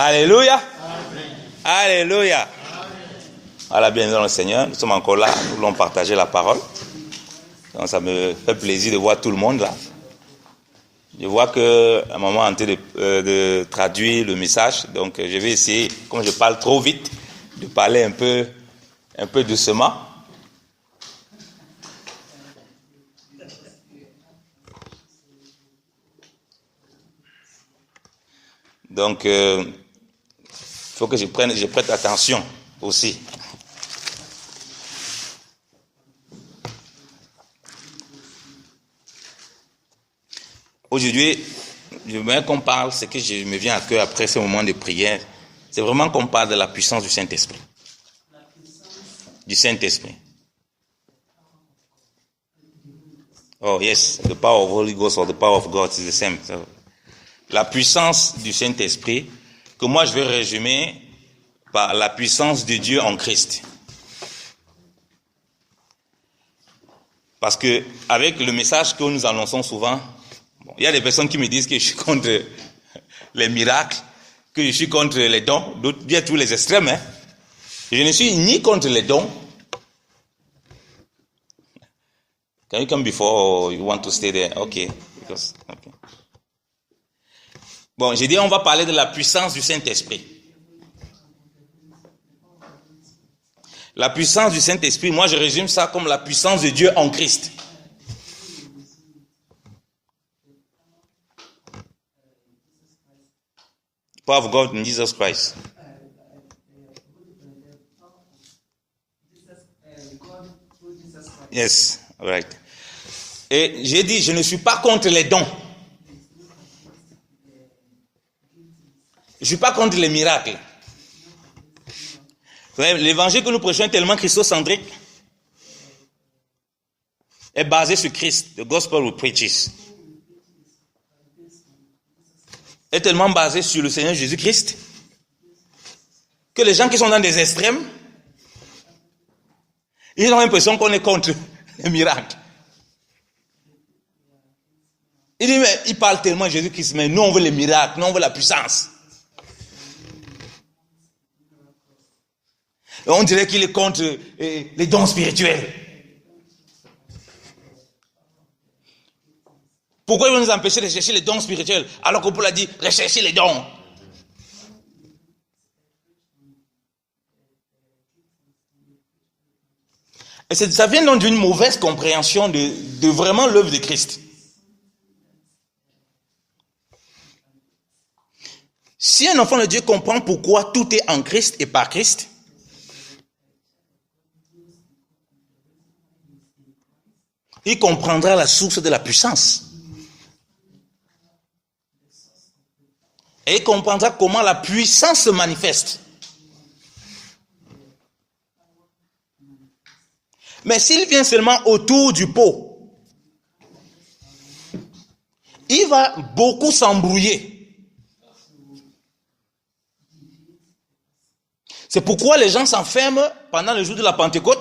Alléluia. Amen. Alléluia. Voilà, bienvenue dans le Seigneur. Nous sommes encore là. Nous voulons partager la parole. Donc, ça me fait plaisir de voir tout le monde là. Je vois que un moment en train de traduire le message. Donc, je vais essayer, comme je parle trop vite, de parler un peu doucement. Donc, il faut que je prête attention aussi. Aujourd'hui, je veux qu'on parle, ce que me vient à cœur après ce moment de prière, c'est vraiment qu'on parle de la puissance du Saint-Esprit. Du Saint-Esprit. Oh yes, the power of Holy Ghost or the power of God is the same. So, la puissance du Saint-Esprit, que moi je vais résumer par la puissance de Dieu en Christ. Parce que avec le message que nous annonçons souvent, il y a des personnes qui me disent que je suis contre les miracles, que je suis contre les dons, d'autres bien tous les extrêmes. Hein. Je ne suis ni contre les dons. Can you come before or you want to stay there? Okay. Okay. Bon, j'ai dit on va parler de la puissance du Saint-Esprit. La puissance du Saint-Esprit, moi je résume ça comme la puissance de Dieu en Christ. Power of God in Jesus Christ. Yes, right. Et j'ai dit, je ne suis pas contre les dons. Je ne suis pas contre les miracles. L'évangile que nous prêchons est tellement christocentrique, est basé sur Christ. The gospel we preach est tellement basé sur le Seigneur Jésus-Christ que les gens qui sont dans des extrêmes, ils ont l'impression qu'on est contre les miracles. Ils parlent tellement de Jésus-Christ, mais nous on veut les miracles, nous on veut la puissance. Et on dirait qu'il est contre les dons spirituels. Pourquoi il veut nous empêcher de chercher les dons spirituels alors qu'on peut l'a dit, rechercher les dons? Et ça vient donc d'une mauvaise compréhension de vraiment l'œuvre de Christ. Si un enfant de Dieu comprend pourquoi tout est en Christ et par Christ, il comprendra la source de la puissance. Et il comprendra comment la puissance se manifeste. Mais s'il vient seulement autour du pot, il va beaucoup s'embrouiller. C'est pourquoi les gens s'enferment pendant le jour de la Pentecôte.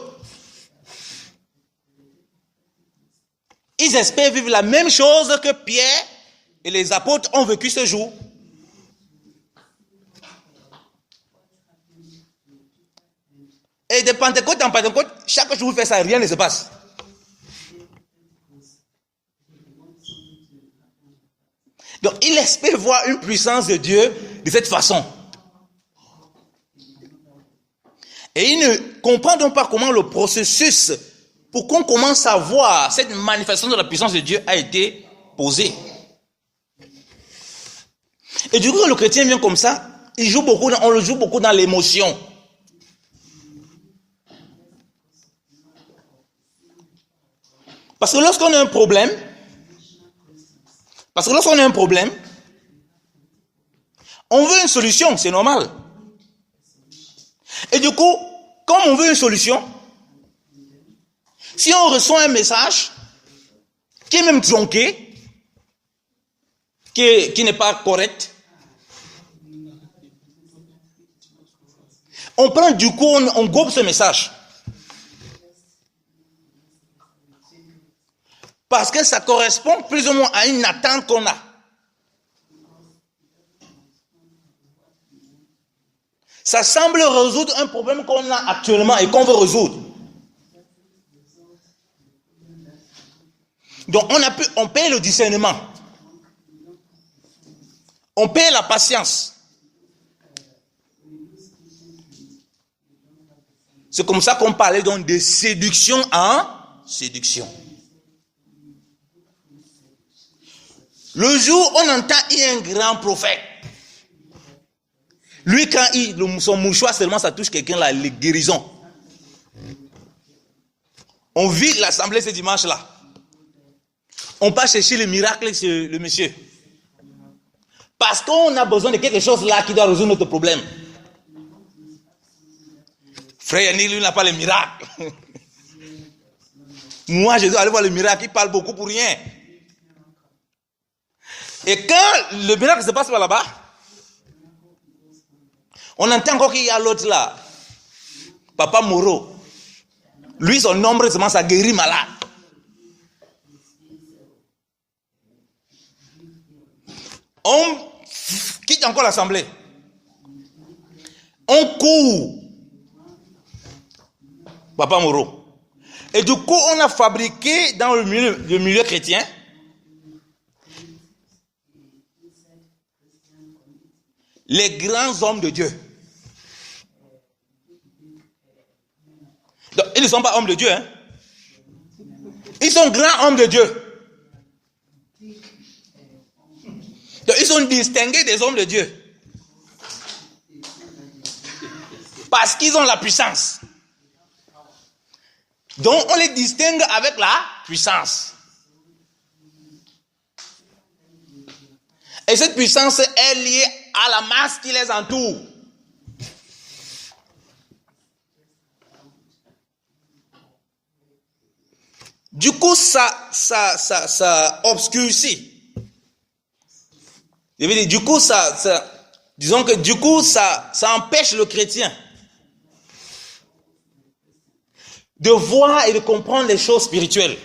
Ils espèrent vivre la même chose que Pierre et les apôtres ont vécu ce jour. Et de Pentecôte en Pentecôte, chaque jour vous faites ça, rien ne se passe. Donc il espère voir une puissance de Dieu de cette façon. Et il ne comprend donc pas comment le processus pour qu'on commence à voir cette manifestation de la puissance de Dieu a été posé. Et du coup, le chrétien vient comme ça, on le joue beaucoup dans l'émotion. Parce que lorsqu'on a un problème, on veut une solution, c'est normal. Et du coup, comme on veut une solution, si on reçoit un message qui est même tronqué, qui n'est pas correct, on prend du coup, on gobe ce message. Parce que ça correspond plus ou moins à une attente qu'on a. Ça semble résoudre un problème qu'on a actuellement et qu'on veut résoudre. Donc on paie le discernement. On paie la patience. C'est comme ça qu'on parlait donc de séduction en séduction. Le jour où on entend il y a un grand prophète. Lui, quand son mouchoir seulement ça touche quelqu'un là, les guérisons. On vide l'assemblée ce dimanche-là. On part chercher le miracle chez le monsieur. Parce qu'on a besoin de quelque chose là qui doit résoudre notre problème. Frère Yannick, lui, n'a pas le miracle. Moi, je dois aller voir le miracle. Il parle beaucoup pour rien. Et quand le miracle se passe par là-bas, on entend encore qu'il y a l'autre là. Papa Moreau. Lui, son nombre, seulement, ça guérit malade. On quitte encore l'assemblée. On court. Papa Moreau. Et du coup, on a fabriqué dans le milieu chrétien les grands hommes de Dieu. Donc, ils ne sont pas hommes de Dieu. Hein? Ils sont grands hommes de Dieu. Donc, ils sont distingués des hommes de Dieu. Parce qu'ils ont la puissance. Donc, on les distingue avec la puissance. Et cette puissance est liée à la masse qui les entoure. Du coup, ça obscurcit. Je veux dire, du coup, disons que du coup, ça empêche le chrétien de voir et de comprendre les choses spirituelles.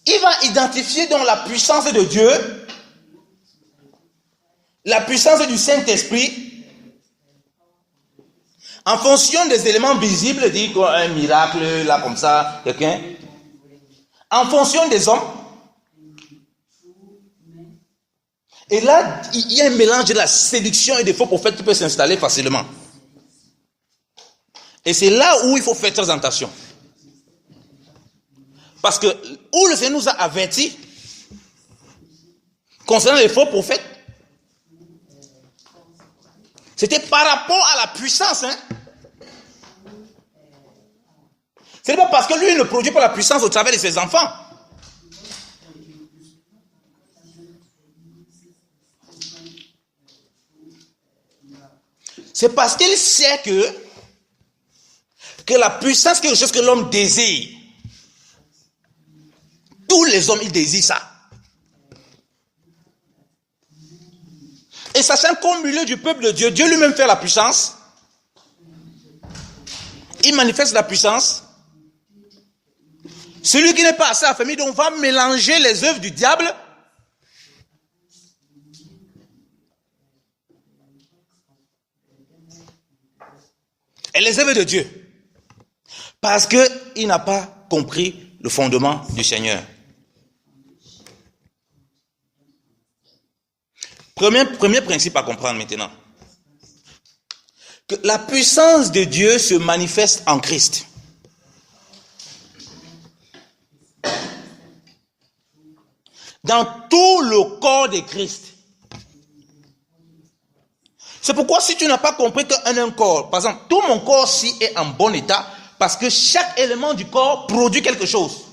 Il va identifier donc la puissance de Dieu, la puissance du Saint-Esprit, en fonction des éléments visibles, dit un miracle, là comme ça, quelqu'un, en fonction des hommes. Et là, il y a un mélange de la séduction et des faux prophètes qui peut s'installer facilement. Et c'est là où il faut faire très attention. Parce que où le Seigneur nous a avertis concernant les faux prophètes, c'était par rapport à la puissance. Hein? C'est pas parce que lui ne produit pas la puissance au travers de ses enfants. C'est parce qu'il sait que la puissance, quelque chose que l'homme désire. Tous les hommes, ils désirent ça. Et sachant qu'au milieu du peuple de Dieu, Dieu lui-même fait la puissance. Il manifeste la puissance. Celui qui n'est pas assez affermi, donc va mélanger les œuvres du diable et les œuvres de Dieu. Parce qu'il n'a pas compris le fondement du Seigneur. Premier principe à comprendre maintenant. Que la puissance de Dieu se manifeste en Christ. Dans tout le corps de Christ. C'est pourquoi si tu n'as pas compris qu'un corps, par exemple, tout mon corps-ci est en bon état, parce que chaque élément du corps produit quelque chose.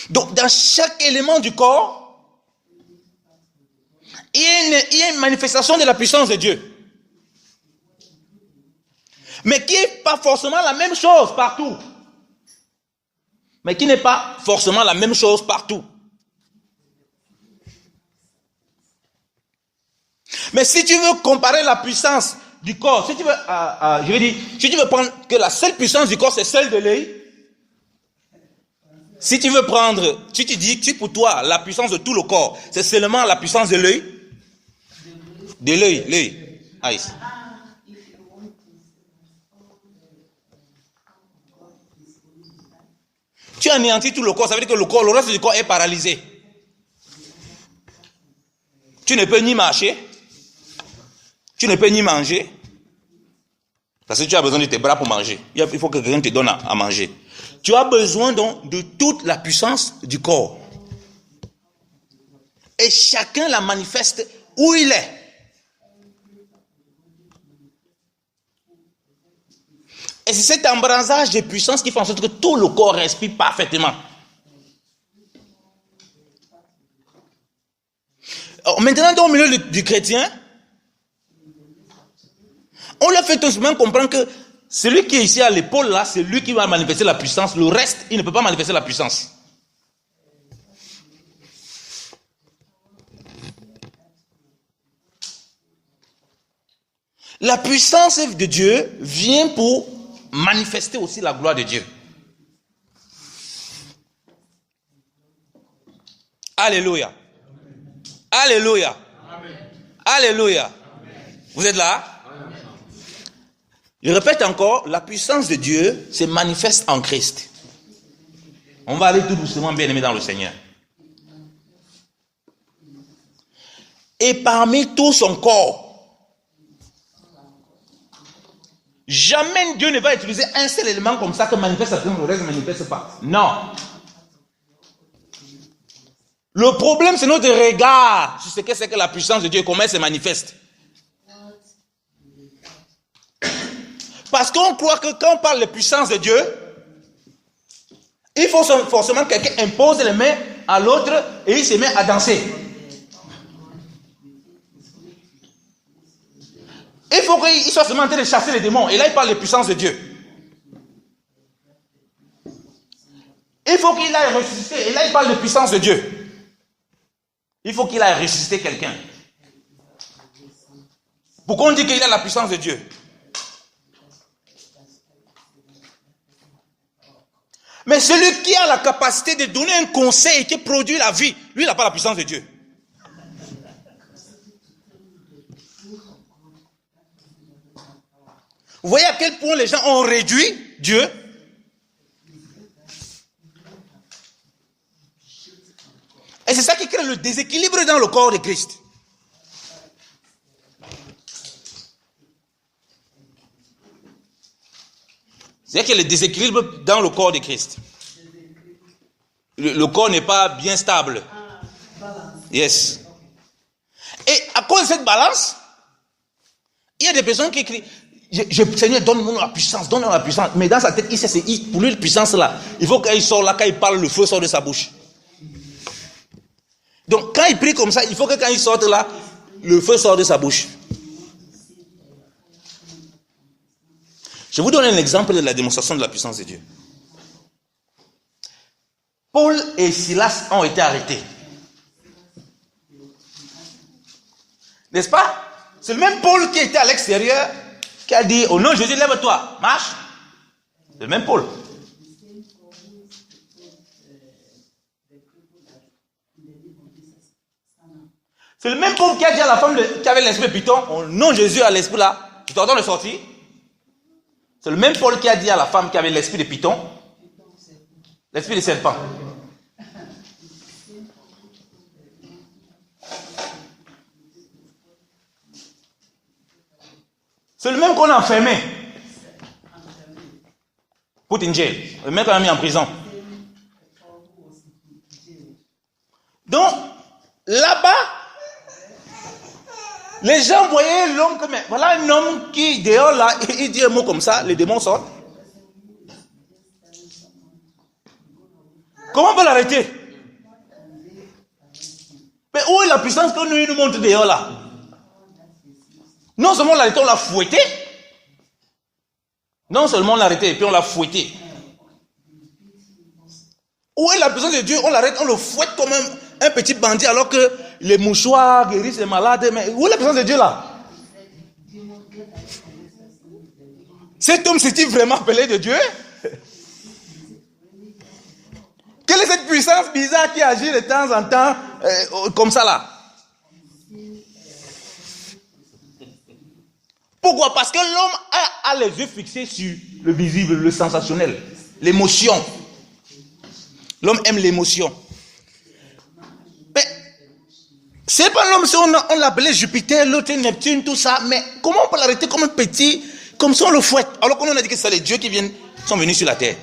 Donc, dans chaque élément du corps, il y a une manifestation de la puissance de Dieu. Mais qui n'est pas forcément la même chose partout. Mais qui n'est pas forcément la même chose partout. Mais si tu veux comparer la puissance du corps, si tu veux, je veux dire, si tu veux prendre que la seule puissance du corps, c'est celle de l'œil, si tu veux prendre, si tu dis que pour toi, la puissance de tout le corps, c'est seulement la puissance de l'œil, l'œil. Ah, ici. Tu anéantis tout le corps, ça veut dire que le reste du corps est paralysé. Tu ne peux ni marcher, tu ne peux ni manger, parce que tu as besoin de tes bras pour manger. Il faut que quelqu'un te donne à manger. Tu as besoin donc de toute la puissance du corps. Et chacun la manifeste où il est. Et c'est cet embrasage de puissance qui fait en sorte que tout le corps respire parfaitement. Alors, maintenant, dans le milieu du chrétien, on leur fait tout simplement comprendre que celui qui est ici à l'épaule, là, c'est lui qui va manifester la puissance. Le reste, il ne peut pas manifester la puissance. La puissance de Dieu vient pour manifester aussi la gloire de Dieu. Alléluia. Alléluia. Alléluia. Vous êtes là? Je répète encore, la puissance de Dieu se manifeste en Christ. On va aller tout doucement, bien aimé dans le Seigneur. Et parmi tout son corps, jamais Dieu ne va utiliser un seul élément comme ça que manifeste la puissance, le reste ne manifeste pas. Non. Le problème, c'est notre regard sur ce que c'est que la puissance de Dieu, comment elle se manifeste. Parce qu'on croit que quand on parle de puissance de Dieu, il faut forcément que quelqu'un impose les mains à l'autre et il se met à danser. Il faut qu'il soit seulement en train de chasser les démons. Et là, il parle de puissance de Dieu. Il faut qu'il aille ressusciter. Et là, il parle de puissance de Dieu. Il faut qu'il aille ressusciter quelqu'un. Pourquoi on dit qu'il a la puissance de Dieu? Mais celui qui a la capacité de donner un conseil et qui produit la vie, lui, il n'a pas la puissance de Dieu. Vous voyez à quel point les gens ont réduit Dieu? Et c'est ça qui crée le déséquilibre dans le corps de Christ. C'est-à-dire qu'il y a le déséquilibre dans le corps de Christ. Le corps n'est pas bien stable. Yes. Et à cause de cette balance, il y a des personnes qui crient, Seigneur, donne-moi la puissance, donne-moi la puissance. Mais dans sa tête, il sait, pour lui, la puissance là, il faut qu'il sort là, quand il parle, le feu sort de sa bouche. Donc, quand il prie comme ça, il faut que quand il sorte là, le feu sort de sa bouche. Je vous donne un exemple de la démonstration de la puissance de Dieu. Paul et Silas ont été arrêtés. N'est-ce pas? C'est le même Paul qui était à l'extérieur, qui a dit, oh non, Jésus, lève-toi, marche. C'est le même Paul. C'est le même Paul qui a dit à la femme qui avait l'esprit de Python, oh non, Jésus a l'esprit là, tu t'entends de sortir. C'est le même Paul qui a dit à la femme qui avait l'esprit de Python, l'esprit de serpent. C'est le même qu'on a enfermé. Put in jail. Le même qu'on a mis en prison. Donc, là-bas, les gens voyaient l'homme comme... Voilà un homme qui, dehors là, il dit un mot comme ça, les démons sortent. Comment on peut l'arrêter? Mais où est la puissance que nous montre dehors là? Non seulement on l'a arrêté, on l'a fouetté. Non seulement on l'a arrêté, et puis on l'a fouetté. Où est la puissance de Dieu? On l'arrête, on le fouette comme un petit bandit alors que les mouchoirs guérissent les malades. Mais où est la puissance de Dieu là? Cet homme s'est-il vraiment appelé de Dieu? Quelle est cette puissance bizarre qui agit de temps en temps comme ça là? Pourquoi? Parce que l'homme a les yeux fixés sur le visible, le sensationnel, l'émotion. L'homme aime l'émotion. Mais c'est pas l'homme, si on l'appelait Jupiter, l'autre Neptune, tout ça, mais comment on peut l'arrêter comme un petit, comme si on le fouette, alors qu'on a dit que c'est les dieux qui sont venus sur la terre.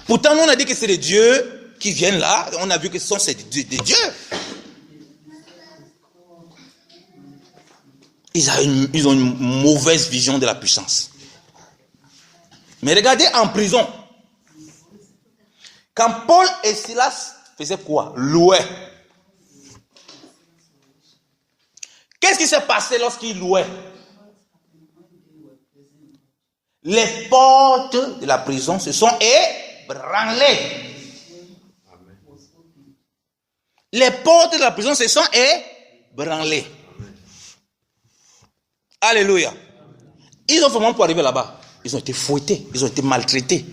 Pourtant, nous on a dit que c'est les dieux qui viennent là, on a vu que ce sont des dieux. Ils ont une mauvaise vision de la puissance. Mais regardez en prison. Quand Paul et Silas faisaient quoi? Louaient. Qu'est-ce qui s'est passé lorsqu'ils louaient? Les portes de la prison se sont ébranlées. Les portes de la prison se sont ébranlées. Alléluia. Ils ont fait comment pour arriver là-bas? Ils ont été fouettés, ils ont été maltraités.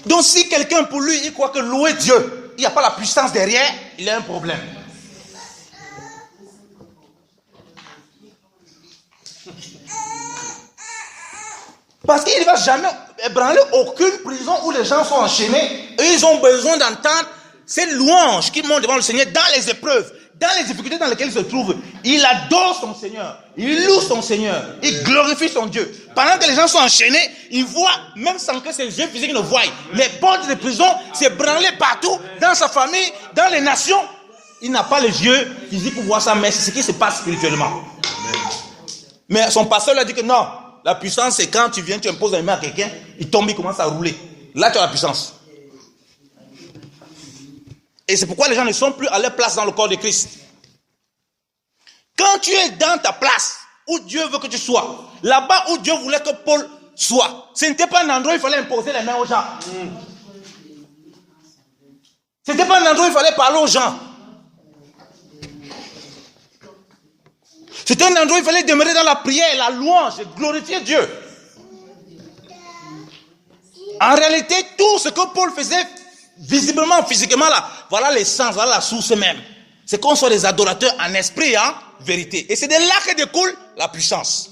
Donc si quelqu'un pour lui, il croit que louer Dieu, il n'y a pas la puissance derrière, il a un problème. Parce qu'il ne va jamais ébranler aucune prison où les gens sont enchaînés. Et ils ont besoin d'entendre ces louanges qui montent devant le Seigneur dans les épreuves, dans les difficultés dans lesquelles il se trouve. Il adore son Seigneur, il loue son Seigneur, il glorifie son Dieu. Pendant que les gens sont enchaînés, il voit, même sans que ses yeux physiques ne voient, les portes de prison s'ébranler partout, dans sa famille, dans les nations. Il n'a pas les yeux physiques pour voir ça, mais c'est ce qui se passe spirituellement. Mais son pasteur lui a dit que non, la puissance c'est quand tu viens, tu imposes la main à quelqu'un, il tombe, il commence à rouler. Là tu as la puissance. Et c'est pourquoi les gens ne sont plus à leur place dans le corps de Christ. Quand tu es dans ta place, où Dieu veut que tu sois, là-bas où Dieu voulait que Paul soit, ce n'était pas un endroit où il fallait imposer les mains aux gens. Ce n'était pas un endroit où il fallait parler aux gens. C'était un endroit où il fallait demeurer dans la prière, la louange, glorifier Dieu. En réalité, tout ce que Paul faisait visiblement, physiquement là, voilà l'essence, voilà la source même. C'est qu'on soit des adorateurs en esprit et en vérité. Et c'est de là que découle la puissance.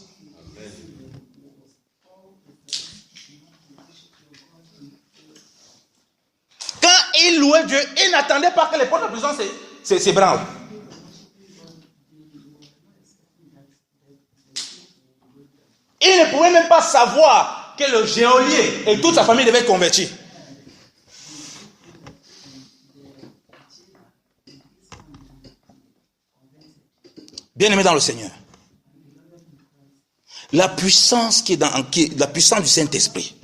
Quand il louait Dieu, il n'attendait pas que les portes de prison s'ébranlent. Il ne pouvait même pas savoir que le geôlier et toute sa famille devaient être convertis. Bien-aimé dans le Seigneur, la puissance la puissance du Saint-Esprit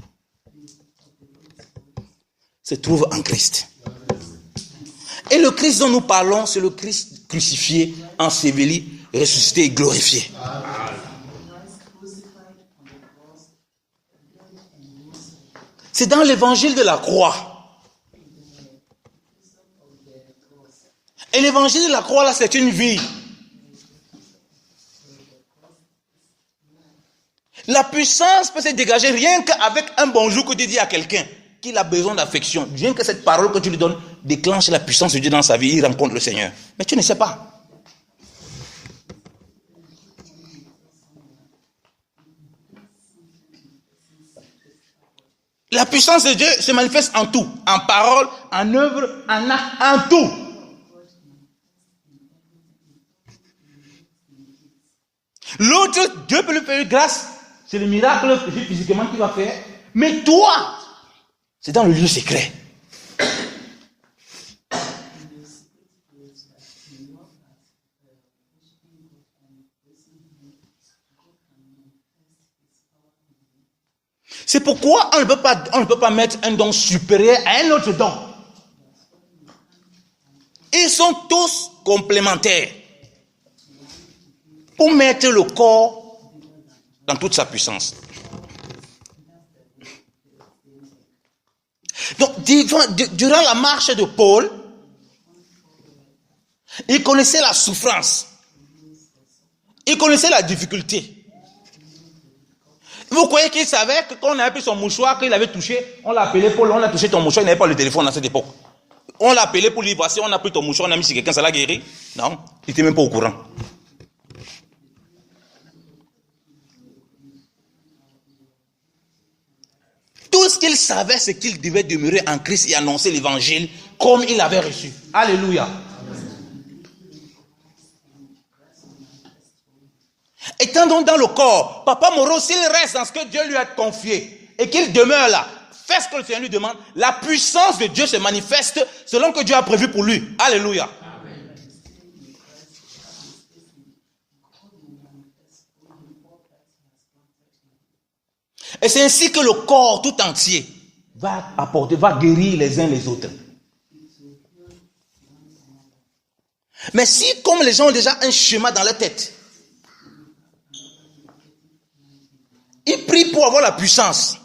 se trouve en Christ. Et le Christ dont nous parlons, c'est le Christ crucifié, enseveli, ressuscité et glorifié. C'est dans l'évangile de la croix. Et l'évangile de la croix, là, c'est une vie. La puissance peut se dégager rien qu'avec un bonjour que tu dis à quelqu'un qu'il a besoin d'affection. Rien que cette parole que tu lui donnes déclenche la puissance de Dieu dans sa vie, il rencontre le Seigneur. Mais tu ne sais pas. La puissance de Dieu se manifeste en tout, en parole, en œuvre, en acte, en tout. L'autre, Dieu peut lui faire grâce. C'est le miracle physiquement qu'il va faire. Mais toi, c'est dans le lieu secret. C'est pourquoi on ne peut pas mettre un don supérieur à un autre don. Ils sont tous complémentaires pour mettre le corps dans toute sa puissance. Donc, durant la marche de Paul, Il connaissait la souffrance. Il connaissait la difficulté. Vous croyez qu'il savait que quand on avait pris son mouchoir, qu'il avait touché, on l'a appelé Paul, on a touché ton mouchoir, il n'avait pas le téléphone à cette époque. On l'a appelé pour lui, voici, on a pris ton mouchoir, on a mis sur quelqu'un, ça l'a guéri. Non, il n'était même pas au courant. Tout ce qu'il savait, c'est qu'il devait demeurer en Christ et annoncer l'évangile comme il l'avait reçu. Alléluia. Étant donc dans le corps, Papa Moreau, s'il reste dans ce que Dieu lui a confié et qu'il demeure là, fait ce que le Seigneur lui demande, la puissance de Dieu se manifeste selon que Dieu a prévu pour lui. Alléluia. Et c'est ainsi que le corps tout entier va apporter, va guérir les uns les autres. Mais si, comme les gens ont déjà un schéma dans leur tête, ils prient pour avoir la puissance,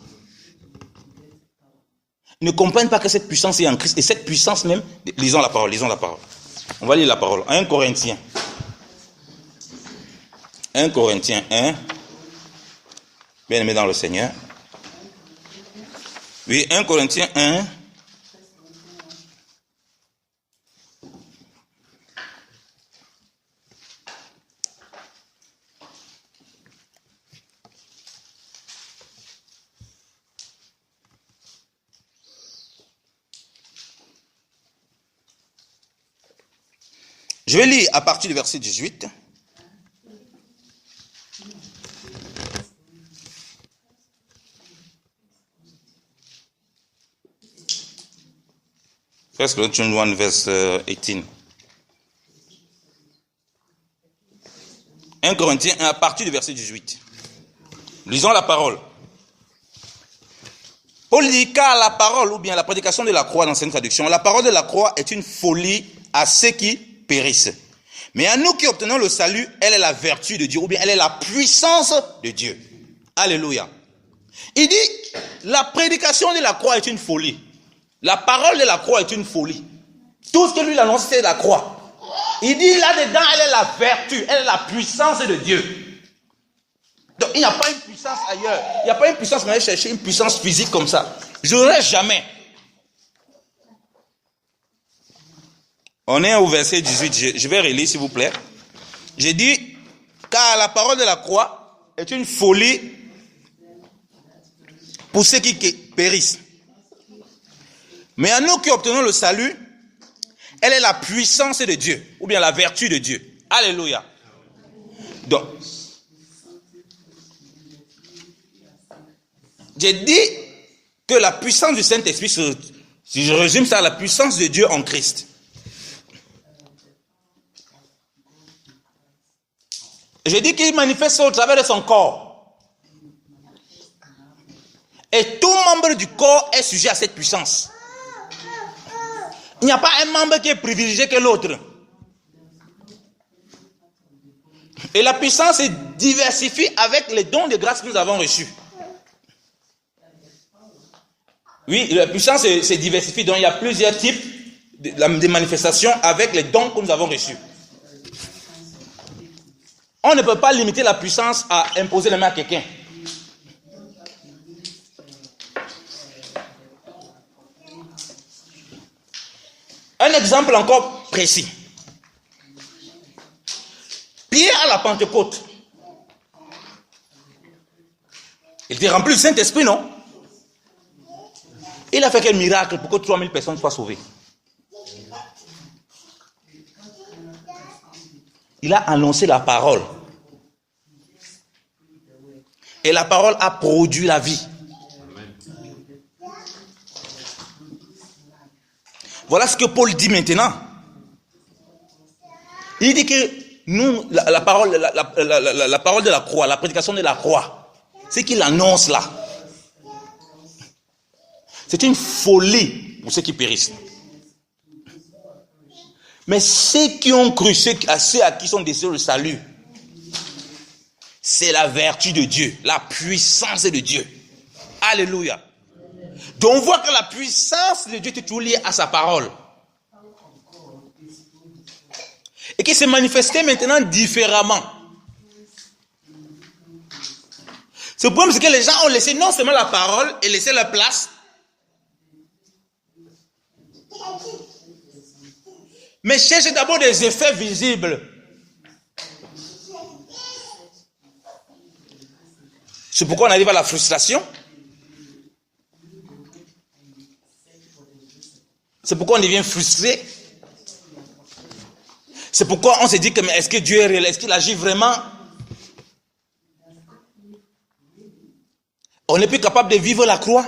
ils ne comprennent pas que cette puissance est en Christ. Et cette puissance même, lisons la parole. On va lire la parole. 1 Corinthiens 1, bien aimé dans le Seigneur. Oui, 1 Corinthiens 1. Je vais lire à partir du verset 18. First Corinthians 1 verse 18. 1 Corinthiens 1 à partir du verset 18. Lisons la parole. Paul dit, car la parole ou bien la prédication de la croix dans cette traduction, la parole de la croix est une folie à ceux qui périssent. Mais à nous qui obtenons le salut, elle est la vertu de Dieu ou bien elle est la puissance de Dieu. Alléluia. Il dit, la prédication de la croix est une folie. La parole de la croix est une folie. Tout ce que lui annonce, c'est la croix. Il dit là-dedans, elle est la vertu, elle est la puissance de Dieu. Donc il n'y a pas une puissance ailleurs. Il n'y a pas une puissance, mais aller chercher une puissance physique comme ça. Je n'aurai jamais. On est au verset 18. Je vais relire s'il vous plaît. J'ai dit, car la parole de la croix est une folie pour ceux qui périssent. Mais à nous qui obtenons le salut, elle est la puissance de Dieu, ou bien la vertu de Dieu. Alléluia. Donc, j'ai dit que la puissance du Saint-Esprit, si je résume ça, la puissance de Dieu en Christ. J'ai dit qu'il manifeste au travers de son corps. Et tout membre du corps est sujet à cette puissance. Il n'y a pas un membre qui est privilégié que l'autre. Et la puissance se diversifie avec les dons de grâce que nous avons reçus. Oui, la puissance se diversifie, donc il y a plusieurs types de manifestations avec les dons que nous avons reçus. On ne peut pas limiter la puissance à imposer les mains à quelqu'un. Un exemple encore précis. Pierre à la Pentecôte. Il était rempli du Saint-Esprit, non? Il a fait quel miracle pour que 3000 personnes soient sauvées? Il a annoncé la parole. Et la parole a produit la vie. Voilà ce que Paul dit maintenant. Il dit que nous, la parole de la croix, la prédication de la croix, c'est qu'il annonce là. C'est une folie pour ceux qui périssent. Mais ceux qui ont cru, ceux à qui sont décidés le salut, c'est la vertu de Dieu, la puissance de Dieu. Alléluia. Donc on voit que la puissance de Dieu est toujours liée à sa parole. Et qui se manifestait maintenant différemment. Ce problème, c'est que les gens ont laissé non seulement la parole et laissé la place, mais cherchent d'abord des effets visibles. C'est pourquoi on arrive à la frustration. C'est pourquoi on devient frustré. C'est pourquoi on se dit que mais est-ce que Dieu est réel? Est-ce qu'il agit vraiment? On n'est plus capable de vivre la croix.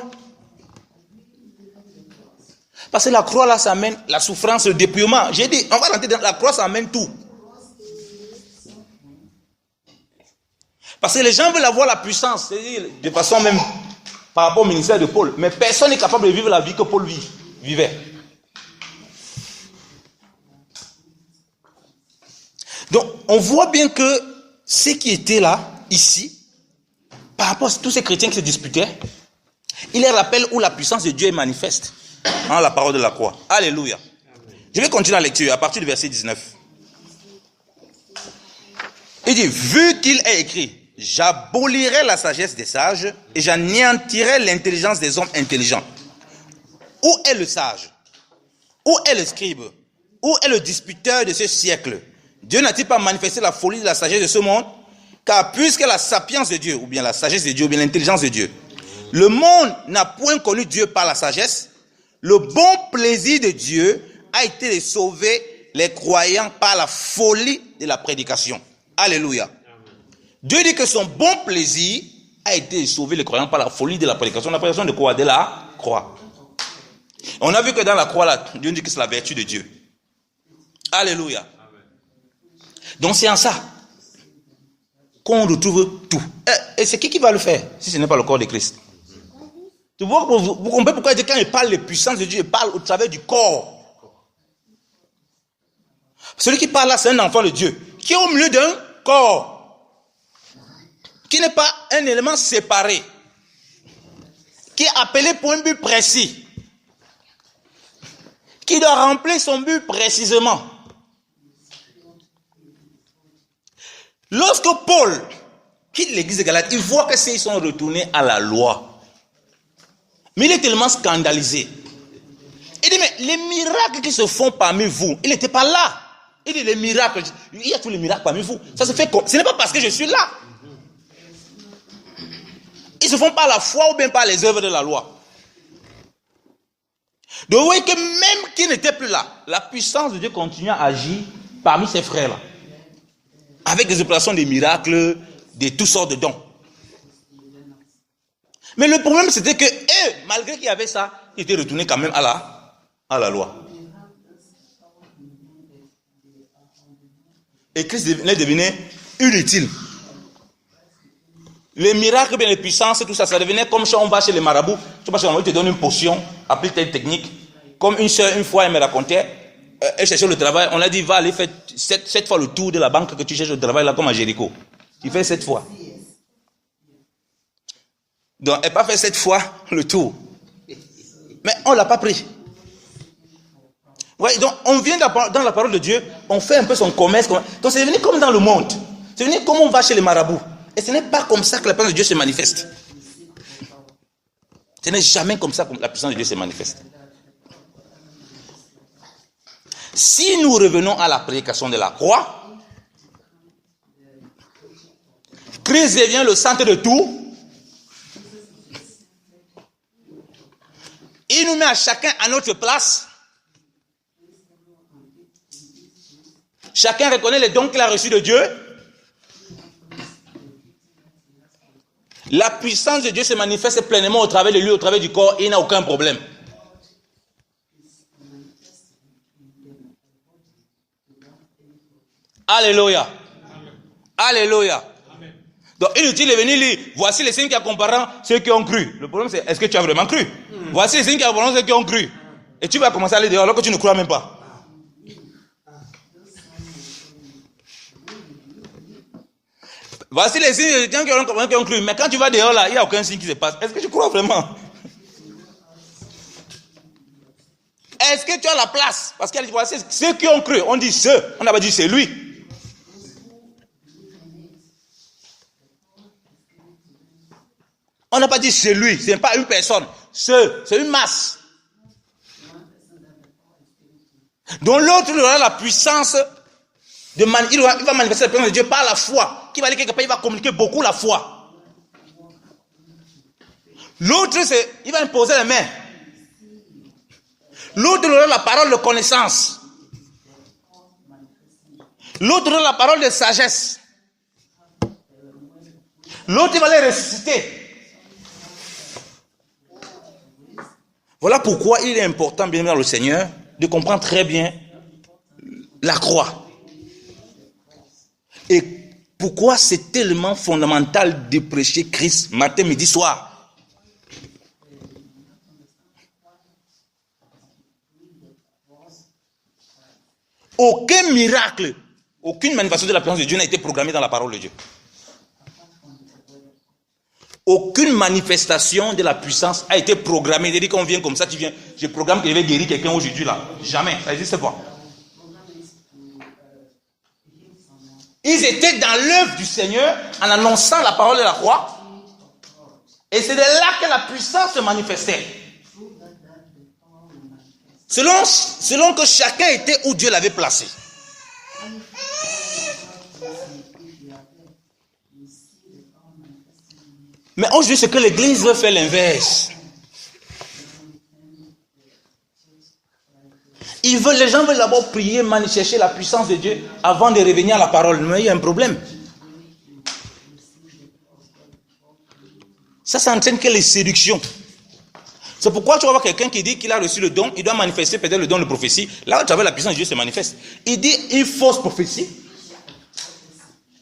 Parce que la croix là, ça amène la souffrance, le dépouillement. J'ai dit, on va rentrer dans la croix, ça amène tout. Parce que les gens veulent avoir la puissance, c'est-à-dire de façon même par rapport au ministère de Paul. Mais personne n'est capable de vivre la vie que Paul vivait. Donc, on voit bien que ceux qui étaient là, ici, par rapport à tous ces chrétiens qui se disputaient, il les rappelle où la puissance de Dieu est manifeste. Dans la parole de la croix. Alléluia. Je vais continuer la lecture à partir du verset 19. Il dit, vu qu'il est écrit, j'abolirai la sagesse des sages et j'anéantirai l'intelligence des hommes intelligents. Où est le sage? Où est le scribe? Où est le disputeur de ce siècle? Dieu n'a-t-il pas manifesté la folie de la sagesse de ce monde? Car puisque la sapience de Dieu, ou bien la sagesse de Dieu, ou bien l'intelligence de Dieu, le monde n'a point connu Dieu par la sagesse, le bon plaisir de Dieu a été de sauver les croyants par la folie de la prédication. Alléluia. Amen. Dieu dit que son bon plaisir a été de sauver les croyants par la folie de la prédication. La prédication de quoi? De la croix. On a vu que dans la croix, là, Dieu dit que c'est la vertu de Dieu. Alléluia. Amen. Donc c'est en ça qu'on retrouve tout. Et c'est qui va le faire si ce n'est pas le corps de Christ? Vous comprenez pourquoi quand il parle de puissance de Dieu, il parle au travers du corps. Celui qui parle là, c'est un enfant de Dieu, qui est au milieu d'un corps, qui n'est pas un élément séparé, qui est appelé pour un but précis, qui doit remplir son but précisément. Lorsque Paul quitte l'église de Galate, il voit que ils sont retournés à la loi. Mais il est tellement scandalisé. Il dit, mais les miracles qui se font parmi vous, il n'était pas là. Il dit, les miracles, il y a tous les miracles parmi vous. Ça se fait comme, ce n'est pas parce que je suis là. Ils se font par la foi ou bien par les œuvres de la loi. Donc vous voyez que même qui n'était plus là, la puissance de Dieu continue à agir parmi ses frères là. Avec des opérations de miracles, de toutes sortes de dons. Mais le problème, c'était que eux, malgré qu'il y avait ça, ils étaient retournés quand même à la loi. Et Christ les devenait inutile. Les miracles, bien les puissances, tout ça, ça devenait comme si on va chez les marabouts. Tu vois, on te donne une potion, applique telle technique. Comme une soeur, une fois, elle me racontait, elle cherchait le travail. On a dit, va aller faire 7 fois le tour de la banque que tu cherches le travail, là, comme à Jéricho. Tu fais 7 fois. Donc, elle n'a pas fait 7 fois le tour. Mais on ne l'a pas pris. Ouais, donc, on vient dans la parole de Dieu, on fait un peu son commerce. Donc, c'est devenu comme dans le monde. C'est devenu comme on va chez les marabouts. Et ce n'est pas comme ça que la puissance de Dieu se manifeste. Ce n'est jamais comme ça que la puissance de Dieu se manifeste. Si nous revenons à la prédication de la croix, Christ devient le centre de tout. Il nous met à chacun à notre place. Chacun reconnaît les dons qu'il a reçus de Dieu. La puissance de Dieu se manifeste pleinement au travers de lui, au travers du corps, et il n'a aucun problème. Alléluia. Alléluia. Donc, inutile est venu lire, voici les signes qui accompagneront ceux qui ont cru. Le problème c'est, est-ce que tu as vraiment cru? Voici les signes qui accompagneront ceux qui ont cru. Et tu vas commencer à aller dehors alors que tu ne crois même pas. Voici les signes des gens qui ont cru. Mais quand tu vas dehors là, il n'y a aucun signe qui se passe. Est-ce que tu crois vraiment? Est-ce que tu à la place. Parce qu'elle dit, voilà, c'est ceux qui ont cru. On dit ceux. On n'a pas dit c'est lui. On n'a pas dit c'est lui. Ce n'est pas une personne. Ceux, c'est une masse. Donc l'autre il aura la puissance de il va manifester la puissance de Dieu par la foi. Qui va aller quelque part, il va communiquer beaucoup la foi. L'autre, il va imposer les mains. L'autre aura la parole de connaissance. L'autre aura la parole de sagesse. L'autre, il va les ressusciter. Voilà pourquoi il est important, bien dans le Seigneur, de comprendre très bien la croix. Et pourquoi c'est tellement fondamental de prêcher Christ matin, midi, soir. Aucun miracle, aucune manifestation de la puissance de Dieu n'a été programmée dans la parole de Dieu. Aucune manifestation de la puissance a été programmée. C'est-à-dire qu'on vient comme ça, tu viens, je programme que je vais guérir quelqu'un aujourd'hui là. Jamais, ça n'existe pas. Ils étaient dans l'œuvre du Seigneur en annonçant la parole de la croix. Et c'est de là que la puissance se manifestait. Selon que chacun était où Dieu l'avait placé. Mais aujourd'hui, c'est que l'Église veut faire l'inverse. Les gens veulent d'abord prier, chercher la puissance de Dieu avant de revenir à la parole. Mais il y a un problème. Ça entraîne que les séductions. C'est pourquoi tu vas voir quelqu'un qui dit qu'il a reçu le don, il doit manifester peut-être le don de prophétie. Là où tu avais la puissance de Dieu se manifeste. Il dit une fausse prophétie.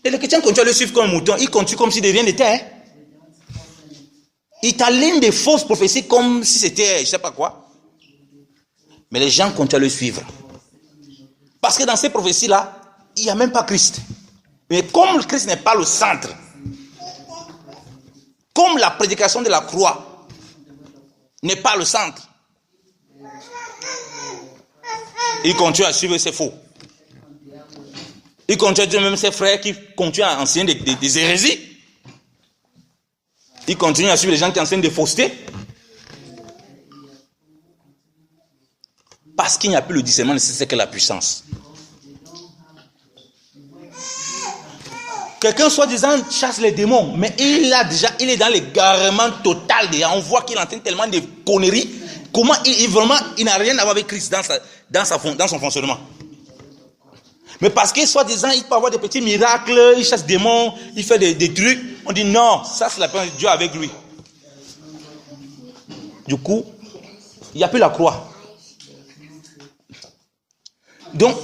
Et les chrétiens continuent à le suivre comme un mouton. Ils continuent comme s'il devient de terre. Il t'aligne des fausses prophéties comme si c'était je ne sais pas quoi. Mais les gens continuent à le suivre. Parce que dans ces prophéties-là, il n'y a même pas Christ. Mais comme Christ n'est pas le centre, comme la prédication de la croix n'est pas le centre, il continue à suivre ses faux. Il continue à dire même ses frères qui continuent à enseigner des hérésies. Il continue à suivre les gens qui enseignent des faussetés. Parce qu'il n'y a plus le discernement nécessaire que la puissance. Quelqu'un soi-disant chasse les démons, mais il est dans l'égarement total. On voit qu'il entend tellement de conneries. Comment il n'a rien à voir avec Christ dans son fonctionnement. Mais parce que soi-disant, il peut avoir des petits miracles, il chasse des démons, il fait des trucs. On dit non, ça c'est la puissance de Dieu avec lui. Du coup, il n'y a plus la croix. Donc,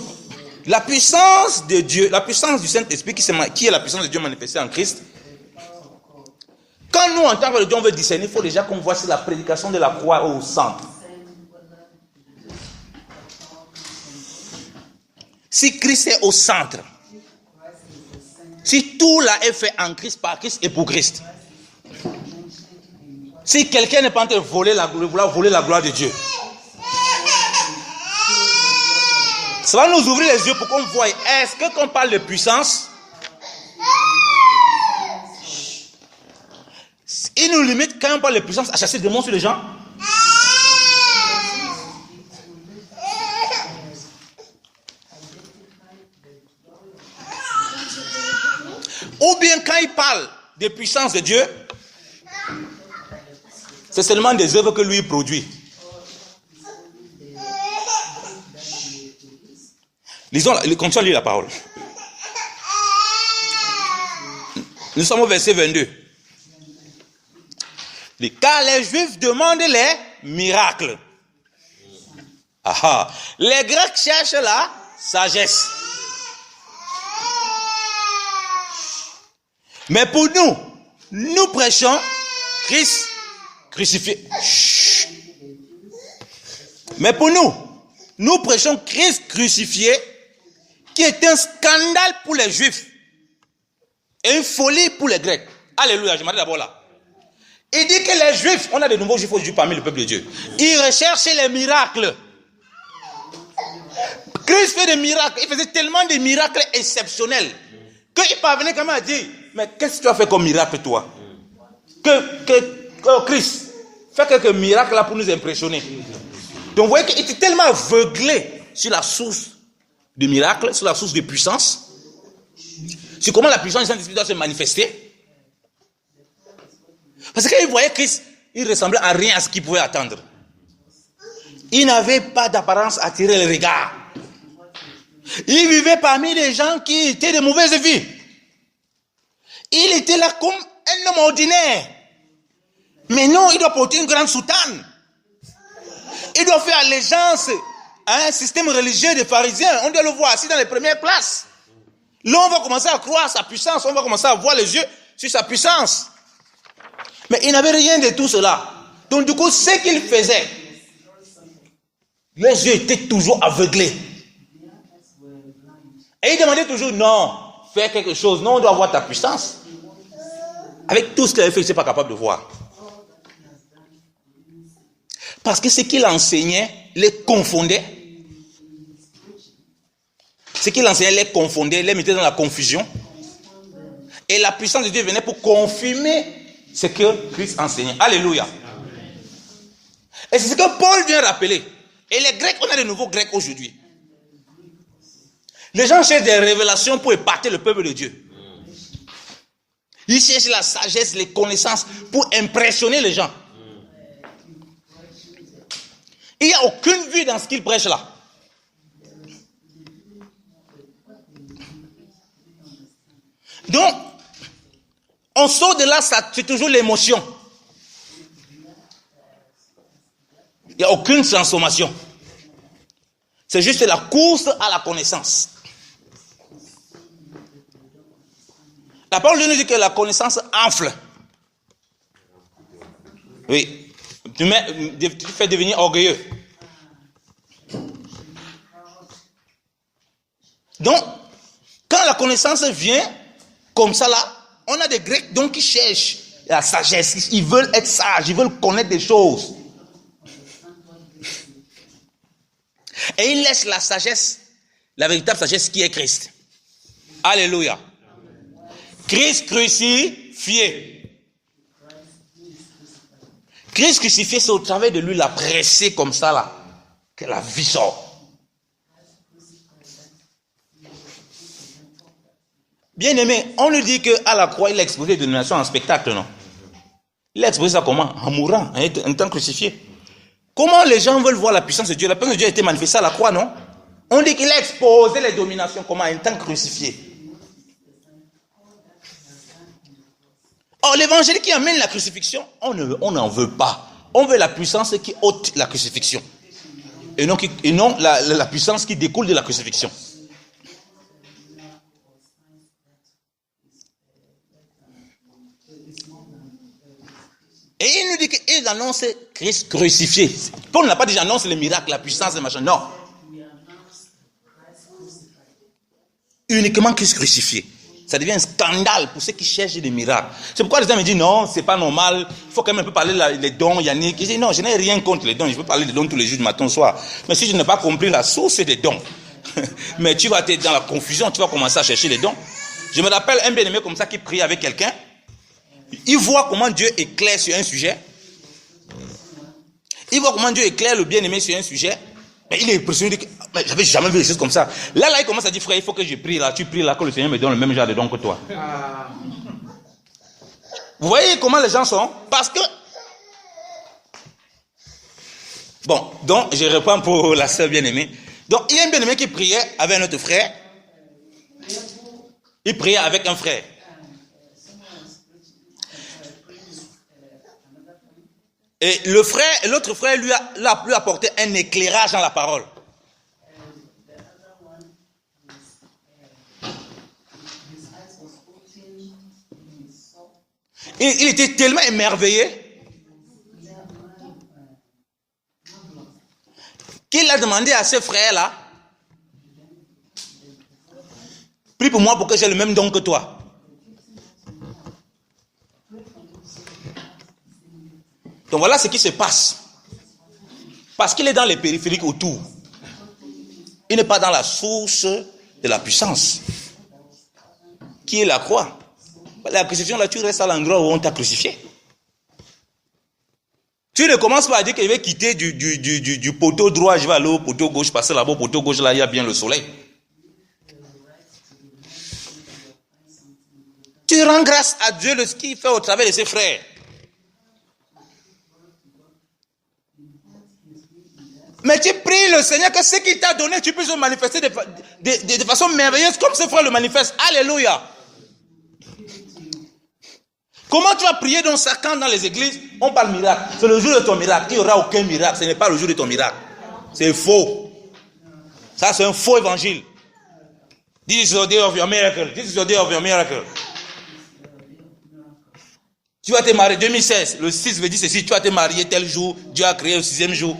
la puissance de Dieu, la puissance du Saint-Esprit, qui est la puissance de Dieu manifestée en Christ, quand nous, en tant que Dieu, on veut discerner, il faut déjà qu'on voit si la prédication de la croix au centre. Si Christ est au centre, si tout là est fait en Christ, par Christ et pour Christ, si quelqu'un n'est pas en train de vouloir voler la gloire de Dieu, ça va nous ouvrir les yeux pour qu'on voie, est-ce que quand on parle de puissance, il nous limite quand on parle de puissance à chasser des démons sur les gens? Ou bien quand il parle des puissances de Dieu, c'est seulement des œuvres que lui produit. Continuons à lire la parole. Nous sommes au verset 22. Car les Juifs demandent les miracles. Les Grecs cherchent la sagesse. Mais pour nous, nous prêchons Christ crucifié. Mais pour nous prêchons Christ crucifié, qui est un scandale pour les Juifs et une folie pour les Grecs. Alléluia, je m'arrête d'abord là. Il dit que les Juifs, on a de nouveaux Juifs aujourd'hui parmi le peuple de Dieu, ils recherchent les miracles. Christ fait des miracles. Il faisait tellement de miracles exceptionnels qu'il parvenait quand même à dire, mais qu'est-ce que tu as fait comme miracle, toi? Christ, fais quelques miracles là pour nous impressionner. Donc vous voyez qu'il était tellement aveuglé sur la source du miracle, sur la source de puissance, sur comment la puissance du Saint-Esprit doit se manifester. Parce qu'il voyait Christ, il ressemblait à rien à ce qu'il pouvait attendre. Il n'avait pas d'apparence à attirer le regard. Il vivait parmi des gens qui étaient de mauvaise vie. Il était là comme un homme ordinaire. Mais non, il doit porter une grande soutane. Il doit faire allégeance à un système religieux des pharisiens. On doit le voir assis dans les premières places. Là, on va commencer à croire sa puissance. On va commencer à voir les yeux sur sa puissance. Mais il n'avait rien de tout cela. Donc du coup, ce qu'il faisait, les yeux étaient toujours aveuglés. Et il demandait toujours, non, fais quelque chose. Non, on doit voir ta puissance. Avec tout ce qu'il avait fait, il n'était pas capable de voir. Parce que ce qu'il enseignait les confondait. Ce qu'il enseignait les confondait, les mettait dans la confusion. Et la puissance de Dieu venait pour confirmer ce que Christ enseignait. Alléluia. Et c'est ce que Paul vient rappeler. Et les Grecs, on a de nouveaux Grecs aujourd'hui. Les gens cherchent des révélations pour épater le peuple de Dieu. Ils cherchent la sagesse, les connaissances pour impressionner les gens. Il n'y a aucune vue dans ce qu'ils prêchent là. Donc, on sort de là, c'est toujours l'émotion. Il n'y a aucune transformation. C'est juste la course à la connaissance. La parole de Dieu nous dit que la connaissance enfle. Oui. Tu fais devenir orgueilleux. Donc, quand la connaissance vient, comme ça là, on a des Grecs donc qui cherchent la sagesse. Ils veulent être sages, ils veulent connaître des choses. Et ils laissent la sagesse, la véritable sagesse qui est Christ. Alléluia. Christ crucifié. Christ crucifié, c'est au travers de lui, la pressé comme ça là, que la vie sort. Bien aimé, on nous dit qu'à la croix, il a exposé les dénominations en spectacle, non? Il a exposé ça comment? En mourant, en étant crucifié. Comment les gens veulent voir la puissance de Dieu? La puissance de Dieu a été manifestée à la croix, non? On dit qu'il a exposé les dominations comment? En étant crucifié. Or, l'évangile qui amène la crucifixion, on n'en veut pas. On veut la puissance qui ôte la crucifixion. Et non la puissance qui découle de la crucifixion. Et il nous dit qu'il annonce Christ crucifié. Paul n'a pas dit j'annonce les miracles, la puissance, les machins. Non. Uniquement Christ crucifié. Ça devient un scandale pour ceux qui cherchent des miracles. C'est pourquoi les gens me disent non, c'est pas normal. Il faut quand même un peu parler des dons, Yannick. Je dis non, je n'ai rien contre les dons. Je peux parler des dons tous les jours du matin au soir. Mais si je n'ai pas compris la source des dons, mais tu vas être dans la confusion, tu vas commencer à chercher les dons. Je me rappelle un bien-aimé comme ça qui prie avec quelqu'un. Il voit comment Dieu éclaire sur un sujet. Il voit comment Dieu éclaire le bien-aimé sur un sujet. Mais il est impressionné. Mais j'avais jamais vu des choses comme ça. Là, il commence à dire, frère, il faut que je prie là. Tu pries là, que le Seigneur me donne le même genre de dons que toi. Vous voyez comment les gens sont? Parce que... Bon, donc, je reprends pour la sœur bien-aimée. Donc, il y a un bien-aimé qui priait avec un autre frère. Il priait avec un frère. Et l'autre frère lui a apporté un éclairage dans la parole. Il était tellement émerveillé qu'il a demandé à ce frère-là, prie pour moi pour que j'ai le même don que toi. Donc voilà ce qui se passe. Parce qu'il est dans les périphériques autour. Il n'est pas dans la source de la puissance, qui est la croix. La crucifixion, là, tu restes à l'endroit où on t'a crucifié. Tu ne commences pas à dire que je vais quitter du poteau droit, je vais aller au poteau gauche, passer là-bas au poteau gauche, là, il y a bien le soleil. Tu rends grâce à Dieu de ce qu'il fait au travers de ses frères. Mais tu pries le Seigneur que ce qu'il t'a donné, tu puisses le manifester de façon merveilleuse comme ce frère le manifeste. Alléluia. Comment tu vas prier dans ça quand dans les églises, on parle miracle. C'est le jour de ton miracle. Il n'y aura aucun miracle. Ce n'est pas le jour de ton miracle. C'est faux. Ça, c'est un faux évangile. This is the day of your miracle. This is the day of your miracle. Tu vas te marier 2016. Le 6 veut dire ceci. Tu vas te marier tel jour. Dieu a créé le 6e jour.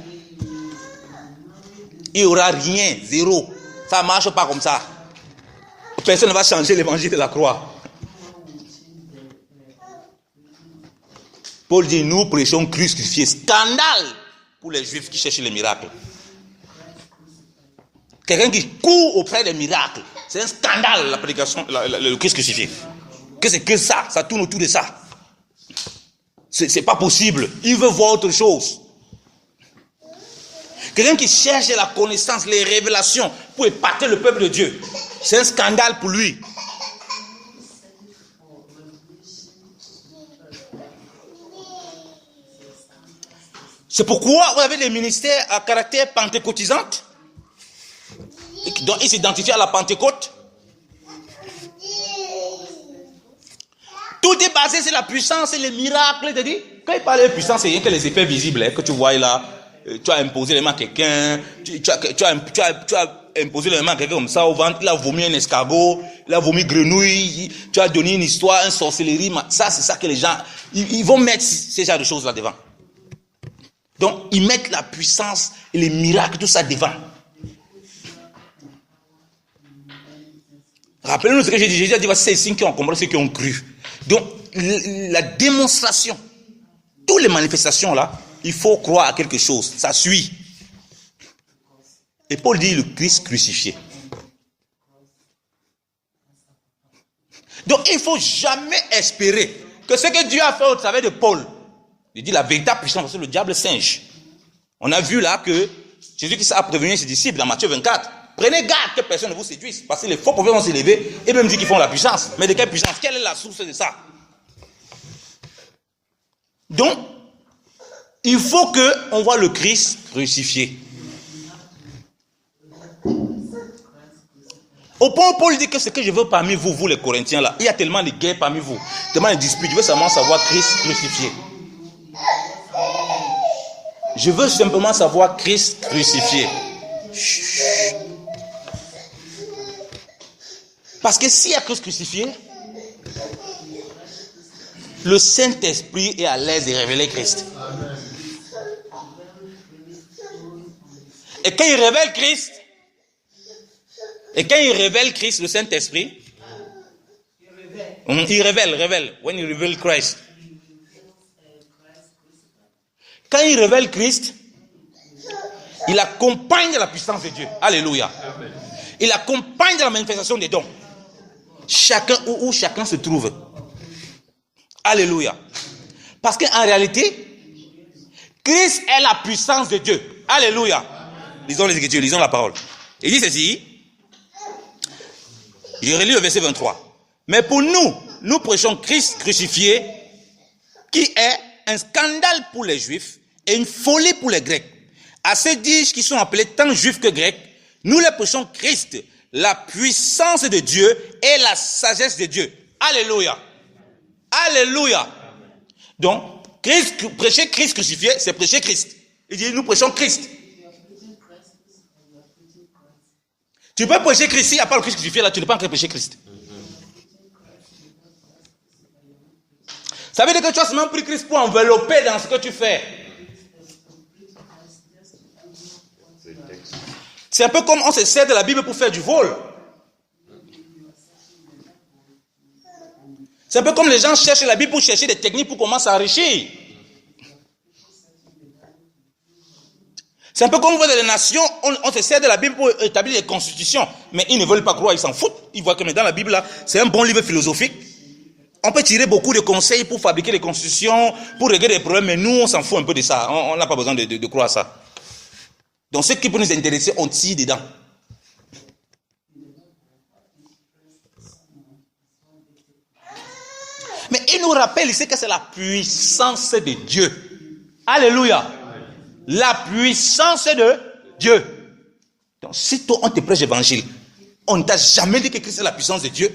Il n'y aura rien. Zéro. Ça ne marche pas comme ça. Personne ne va changer l'évangile de la croix. Paul dit, nous prêchons Christ crucifié. Scandale pour les Juifs qui cherchent les miracles. Quelqu'un qui court auprès des miracles. C'est un scandale, la prédication, le Christ crucifié. Que c'est que ça tourne autour de ça. C'est pas possible. Il veut voir autre chose. Quelqu'un qui cherche la connaissance, les révélations pour épater le peuple de Dieu. C'est un scandale pour lui. C'est pourquoi vous avez des ministères à caractère pentecôtisant. Donc ils s'identifient à la Pentecôte. Tout est basé sur la puissance et les miracles. Quand il parle de puissance, c'est rien que les effets visibles que tu vois là. Tu as imposé les mains à quelqu'un. Tu as imposé les mains à quelqu'un comme ça au ventre. Il a vomi un escargot. Il a vomi grenouille. Tu as donné une histoire, une sorcellerie. Ça, c'est ça que les gens... Ils vont mettre ces genres de choses là devant. Donc, ils mettent la puissance et les miracles, tout ça devant. Rappelez-nous ce que j'ai dit. Jésus a dit, c'est les signes qui ont compris, ceux qui ont cru. Donc, la démonstration, toutes les manifestations là, il faut croire à quelque chose. Ça suit. Et Paul dit le Christ crucifié. Donc, il ne faut jamais espérer que ce que Dieu a fait au travers de Paul, il dit la véritable puissance, parce que le diable singe. On a vu là que Jésus-Christ a prévenu ses disciples dans Matthieu 24. Prenez garde que personne ne vous séduise, parce que les faux prophètes vont s'élever et même dire qu'ils font la puissance. Mais de quelle puissance? Quelle est la source de ça? Donc, il faut qu'on voit le Christ crucifié. Au point où Paul dit que ce que je veux parmi vous, vous les Corinthiens là, il y a tellement de guerres parmi vous, tellement de disputes, je veux seulement savoir Christ crucifié. Je veux simplement savoir Christ crucifié. Chut. Parce que s'il y a Christ crucifié, le Saint-Esprit est à l'aise de révéler Christ. Et quand il révèle Christ, le Saint-Esprit, il révèle. When you reveal Christ. Quand il révèle Christ, il accompagne la puissance de Dieu. Alléluia. Il accompagne la manifestation des dons. Chacun où chacun se trouve. Alléluia. Parce qu'en réalité, Christ est la puissance de Dieu. Alléluia. Lisons les Écritures, lisons la parole. Il dit ceci. Je relis le verset 23. Mais pour nous prêchons Christ crucifié, qui est un scandale pour les Juifs et une folie pour les Grecs. À ceux qui sont appelés tant Juifs que Grecs, nous les prêchons Christ, la puissance de Dieu et la sagesse de Dieu. Alléluia. Alléluia. Donc, prêcher Christ crucifié, c'est prêcher Christ. Il dit, nous prêchons Christ. Tu peux prêcher Christ, s'il n'y a pas le Christ crucifié, là, tu ne peux pas encore prêcher Christ. Ça veut dire que tu as seulement pris Christ pour envelopper dans ce que tu fais. C'est un peu comme on se sert de la Bible pour faire du vol. C'est un peu comme les gens cherchent la Bible pour chercher des techniques pour commencer à enrichir. C'est C'est un peu comme vous voyez dans les nations, on se sert de la Bible pour établir des constitutions. Mais ils ne veulent pas croire, ils s'en foutent. Ils voient que dans la Bible, là, c'est un bon livre philosophique. On peut tirer beaucoup de conseils pour fabriquer des constitutions, pour régler des problèmes, mais nous, on s'en fout un peu de ça. On n'a pas besoin de croire ça. Donc, ce qui peut nous intéresser, on tire dedans. Mais il nous rappelle ici que c'est la puissance de Dieu. Alléluia. La puissance de Dieu. Donc, si toi, on te prêche l'évangile, on ne t'a jamais dit que Christ est la puissance de Dieu,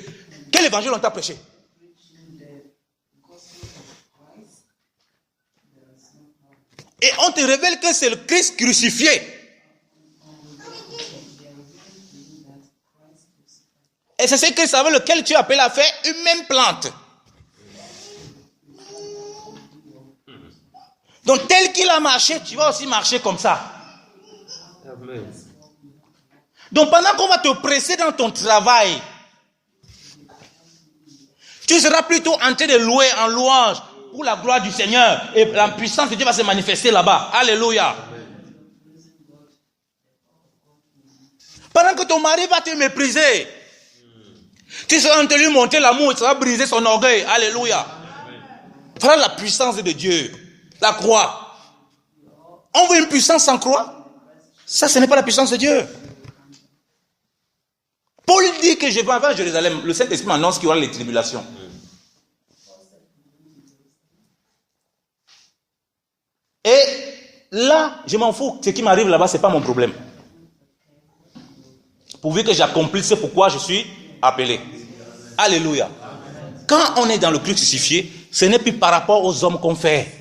quel évangile on t'a prêché? Et on te révèle que c'est le Christ crucifié. Et c'est ce Christ avec lequel tu appelles à faire une même plante. Donc tel qu'il a marché, tu vas aussi marcher comme ça. Donc pendant qu'on va te presser dans ton travail, tu seras plutôt en train de louer en louange pour la gloire du Seigneur. Et la puissance de Dieu va se manifester là-bas. Alléluia. Pendant que ton mari va te mépriser, tu seras en train de lui montrer l'amour, tu vas briser son orgueil. Alléluia. Voilà la puissance de Dieu. La croix. On veut une puissance sans croix. Ça, ce n'est pas la puissance de Dieu. Paul dit que je vais avant Jérusalem. Le Saint-Esprit m'annonce qu'il y aura les tribulations. Et là, je m'en fous. Ce qui m'arrive là-bas, ce n'est pas mon problème. Pourvu que j'accomplisse pourquoi je suis appelé. Alléluia. Quand on est dans le Christ crucifié, ce n'est plus par rapport aux hommes qu'on fait.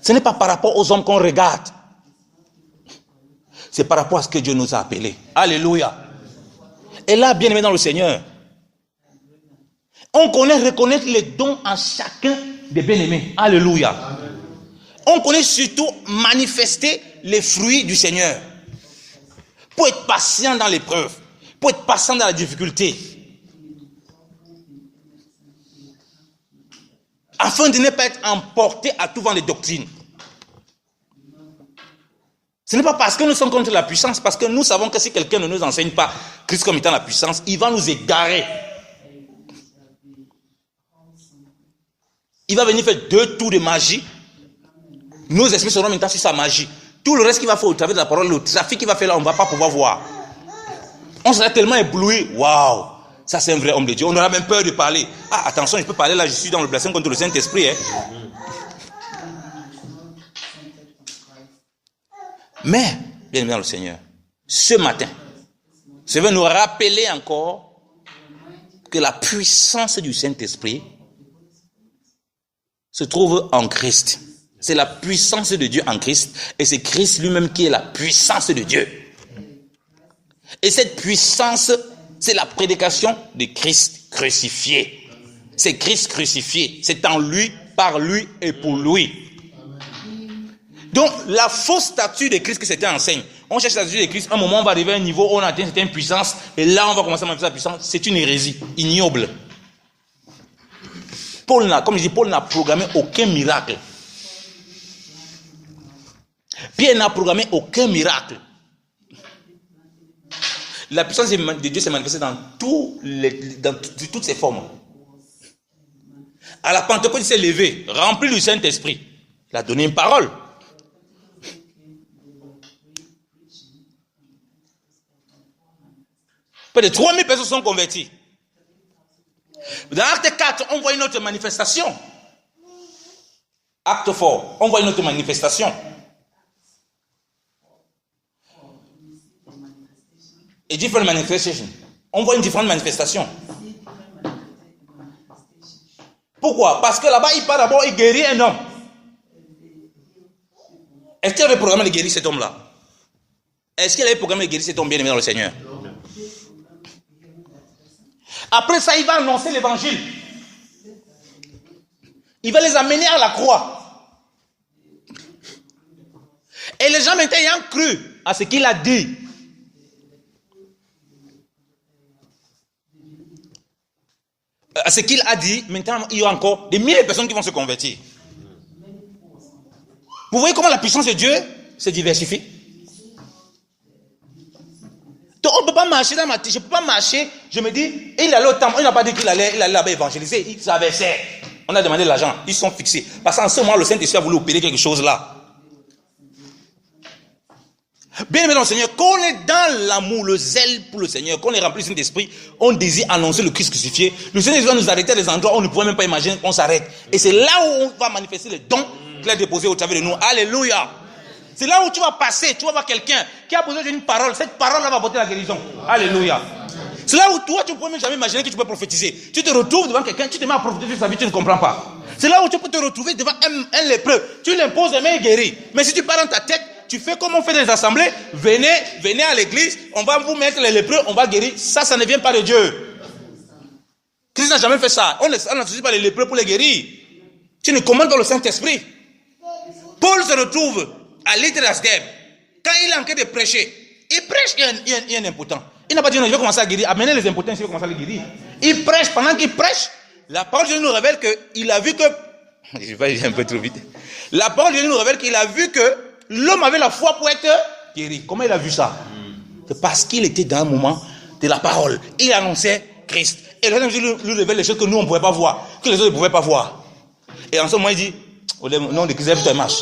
Ce n'est pas par rapport aux hommes qu'on regarde. C'est par rapport à ce que Dieu nous a appelés. Alléluia. Et là, bien aimé dans le Seigneur, on connaît reconnaître les dons en chacun des bien-aimés. Alléluia. On connaît surtout manifester les fruits du Seigneur. Pour être patient dans l'épreuve. Pour être patient dans la difficulté. Afin de ne pas être emporté à tout vent des doctrines. Ce n'est pas parce que nous sommes contre la puissance, parce que nous savons que si quelqu'un ne nous enseigne pas Christ comme étant la puissance, il va nous égarer. Il va venir faire 2 tours de magie. Nos esprits seront maintenant sur sa magie. Tout le reste qu'il va faire au travers de la parole, le trafic qu'il va faire là, on ne va pas pouvoir voir. On sera tellement ébloui. Waouh! Ça, c'est un vrai homme de Dieu. On aura même peur de parler. Ah, attention, je peux parler là, je suis dans le blasphème contre le Saint-Esprit. Hein. Mais, bien aimé dans le Seigneur, ce matin, je vais nous rappeler encore que la puissance du Saint-Esprit se trouve en Christ. C'est la puissance de Dieu en Christ. Et c'est Christ lui-même qui est la puissance de Dieu. Et cette puissance, c'est la prédication de Christ crucifié. C'est Christ crucifié. C'est en lui, par lui et pour lui. Donc, la fausse statue de Christ que c'était enseigne. On cherche la statue de Christ, un moment on va arriver à un niveau où on atteint une certaine puissance, et là on va commencer à manifester la puissance. C'est une hérésie, ignoble. Paul n'a programmé aucun miracle. Pierre n'a programmé aucun miracle. La puissance de Dieu s'est manifestée dans toutes ses formes. À la Pentecôte, il s'est levé, rempli du Saint-Esprit. Il a donné une parole. Près de 3000 personnes sont converties. Dans Acte 4, on voit une autre manifestation. Acte 4, on voit une autre manifestation. A different manifestation. On voit une différente manifestation. Pourquoi? Parce que là-bas, il part d'abord, il guérit un homme. Est-ce qu'il avait programmé de guérir cet homme-là? Est-ce qu'il avait programmé de guérir cet homme bien aimé dans le Seigneur? Après ça, il va annoncer l'évangile. Il va les amener à la croix. Et les gens maintenant ayant cru à ce qu'il a dit, maintenant il y a encore des milliers de personnes qui vont se convertir. Vous voyez comment la puissance de Dieu se diversifie. Donc on ne peut pas marcher dans ma tête. Je ne peux pas marcher. Je me dis, il allait au temple. Il n'a pas dit qu'il allait là-bas évangéliser. Il s'abaissait. On a demandé l'argent. Ils sont fixés. Parce qu'en ce moment, le Saint-Esprit a voulu opérer quelque chose là. Bien aimé dans le Seigneur, quand on est dans l'amour, le zèle pour le Seigneur, quand on est rempli du Saint-Esprit, on désire annoncer le Christ crucifié. Le Seigneur va nous arrêter à des endroits où on ne pourrait même pas imaginer qu'on s'arrête. Et c'est là où on va manifester les dons qu'il a déposés au travers de nous. Alléluia. C'est là où tu vas passer, tu vas voir quelqu'un qui a besoin d'une parole. Cette parole-là va apporter la guérison. Alléluia. C'est là où toi, tu ne pourrais même jamais imaginer que tu peux prophétiser. Tu te retrouves devant quelqu'un, tu te mets à prophétiser sur sa vie, tu ne comprends pas. C'est là où tu peux te retrouver devant un lépreux. Tu l'imposes les mains et guéris. Mais si tu pars dans ta tête, tu fais comme on fait dans les assemblées. Venez à l'église, on va vous mettre les lépreux, on va guérir. Ça ne vient pas de Dieu. Christ n'a jamais fait ça. On n'associe pas les lépreux pour les guérir. Tu ne commandes pas le Saint-Esprit. Paul se retrouve à l'Itrasdeb. Quand il est en train de prêcher, il prêche, il y a un impotent. Il n'a pas dit non, je vais commencer à guérir. Amenez les impotents, je vais commencer à les guérir. Il prêche, pendant qu'il prêche, la parole de Dieu nous révèle qu'il a vu que... Je vais aller un peu trop vite. La parole de Dieu nous révèle qu'il a vu que l'homme avait la foi pour être guéri. Comment il a vu ça? C'est parce qu'il était dans un moment de la parole. Il annonçait Christ. Et le Seigneur lui révèle les choses que nous on ne pouvait pas voir, que les autres ne pouvaient pas voir. Et en ce moment il dit, au nom de Christ, lève-toi et marche.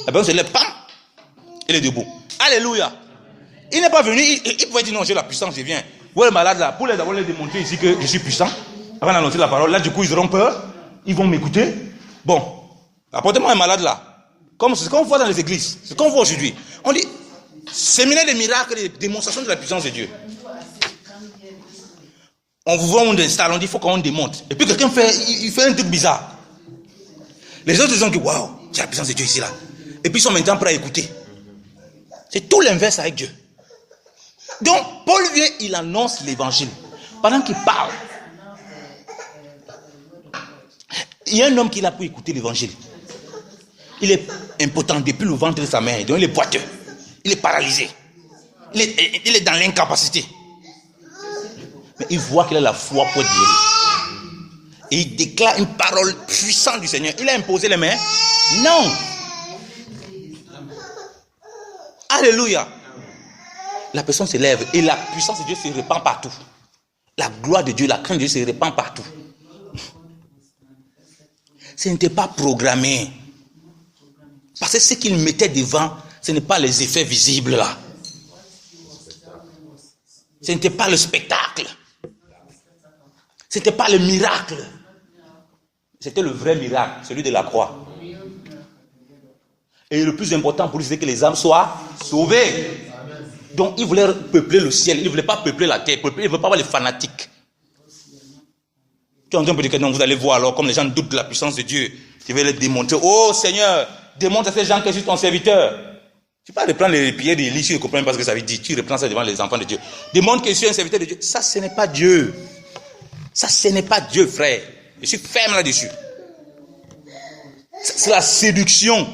La personne se lève, pam, il est debout. Alléluia. Il n'est pas venu, il pouvait dire non, j'ai la puissance, je viens. Ouais, le malade là, pour d'abord les démontrer ici que je suis puissant, avant d'annoncer la parole, là du coup ils auront peur, ils vont m'écouter. Bon, apportez-moi un malade là. Comme c'est ce qu'on voit dans les églises, c'est ce qu'on voit aujourd'hui. On dit, séminaire des miracles, des démonstrations de la puissance de Dieu. On vous voit, on installe, on dit, il faut qu'on démonte. Et puis quelqu'un fait un truc bizarre. Les autres ils ont dit, waouh, c'est la puissance de Dieu ici là. Et puis ils sont maintenant prêts à écouter. C'est tout l'inverse avec Dieu. Donc, Paul vient, il annonce l'évangile. Pendant qu'il parle, il y a un homme qui est là pour écouter l'évangile. Il est impotent depuis le ventre de sa mère. Donc il est boiteux. Il est paralysé. Il est dans l'incapacité. Mais il voit qu'il a la foi pour être guéri. Et il déclare une parole puissante du Seigneur. Il a imposé les mains? Non. Alléluia. La personne se lève et la puissance de Dieu se répand partout. La gloire de Dieu, la crainte de Dieu se répand partout. Ce n'était pas programmé. Parce que ce qu'il mettait devant, ce n'est pas les effets visibles là. Ce n'était pas le spectacle. Ce n'était pas le miracle. C'était le vrai miracle, celui de la croix. Et le plus important pour lui, c'est que les âmes soient sauvées. Donc, il voulait peupler le ciel. Il ne voulait pas peupler la terre. Il ne veut pas avoir les fanatiques. Tu entends un peu dire que non, vous allez voir alors, comme les gens doutent de la puissance de Dieu, je vais les démontrer. Oh Seigneur, démontre à ces gens que je suis ton serviteur. Tu ne peux pas reprendre les prières d'Élie, tu ne comprends pas ce que ça veut dire. Tu reprends ça devant les enfants de Dieu. Démontre que je suis un serviteur de Dieu. Ça, ce n'est pas Dieu. Ça, ce n'est pas Dieu, frère. Je suis ferme là-dessus. C'est la séduction.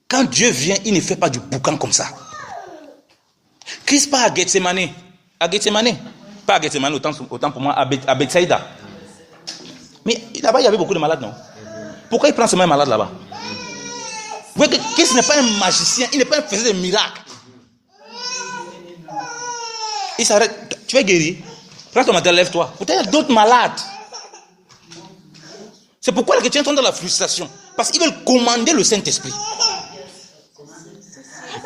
Quand Dieu vient, il ne fait pas du boucan comme ça. Christ part à Gethsemane. À Gethsemane. Pas à Gethsemane, autant pour moi, à Bethsaïda. Mais là-bas, il y avait beaucoup de malades, non? Pourquoi il prend seulement un malade là-bas? Vous voyez que Christ n'est pas un magicien, il n'est pas un faiseur de miracles. Il s'arrête. Tu vas guérir. Prends ton matin, lève-toi. Peut-être il y a d'autres malades. C'est pourquoi les chrétiens sont dans la frustration. Parce qu'ils veulent commander le Saint-Esprit.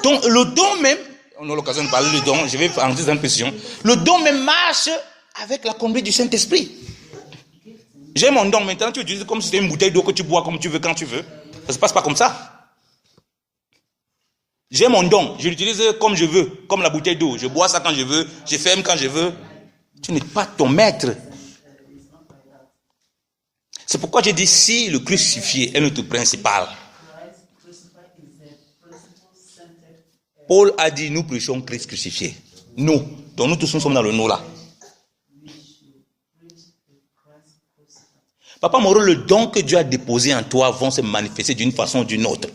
Donc le don même, on a l'occasion de parler du don, je vais entrer dans une question. Le don même marche avec la conduite du Saint-Esprit. J'ai mon don, maintenant tu utilises comme si c'était une bouteille d'eau que tu bois comme tu veux, quand tu veux. Ça ne se passe pas comme ça. J'ai mon don, je l'utilise comme je veux, comme la bouteille d'eau. Je bois ça quand je veux, je ferme quand je veux. Tu n'es pas ton maître. C'est pourquoi j'ai dit, si le crucifié est notre principal, Paul a dit, nous prêchons Christ crucifié. Nous. Donc nous tous nous sommes dans le nous là. Papa Moreau, le don que Dieu a déposé en toi vont se manifester d'une façon ou d'une autre.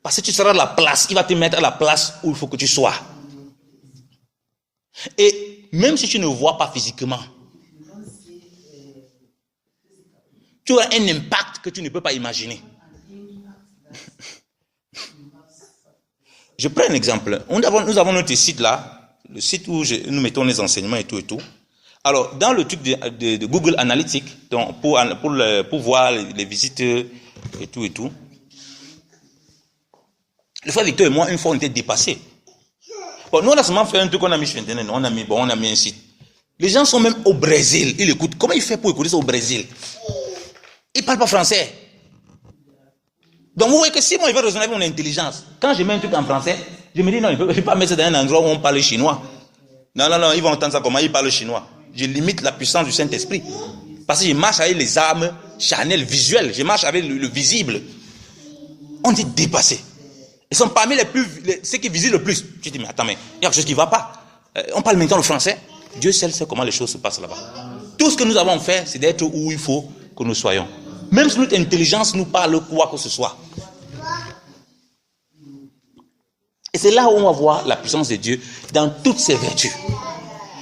Parce que tu seras à la place, il va te mettre à la place où il faut que tu sois. Et même si tu ne vois pas physiquement, tu auras un impact que tu ne peux pas imaginer. Je prends un exemple. Nous avons notre site là, le site où nous mettons les enseignements et tout et tout. Alors, dans le truc de Google Analytics, donc pour voir les visiteurs et tout et tout, le frère Victor et moi, une fois, on était dépassés. Bon, nous, on a seulement fait un truc, on a mis sur Internet, on a mis un site. Les gens sont même au Brésil, ils écoutent. Comment il fait pour écouter ça au Brésil? Ils ne parlent pas français. Donc, vous voyez que si moi, il veut raisonner avec mon intelligence, quand je mets un truc en français, je me dis non, je ne peux pas mettre ça dans un endroit où on parle chinois. Non, ils vont entendre ça comment ils parlent chinois. Je limite la puissance du Saint-Esprit. Parce que je marche avec les armes charnelles, visuelles. Je marche avec le visible. On est dépassés. Ils sont parmi ceux qui visitent le plus. Je dis, mais attends, mais il y a quelque chose qui ne va pas. On parle maintenant le français. Dieu seul sait comment les choses se passent là-bas. Tout ce que nous avons fait, c'est d'être où il faut que nous soyons. Même si notre intelligence nous parle quoi que ce soit. Et c'est là où on va voir la puissance de Dieu dans toutes ses vertus.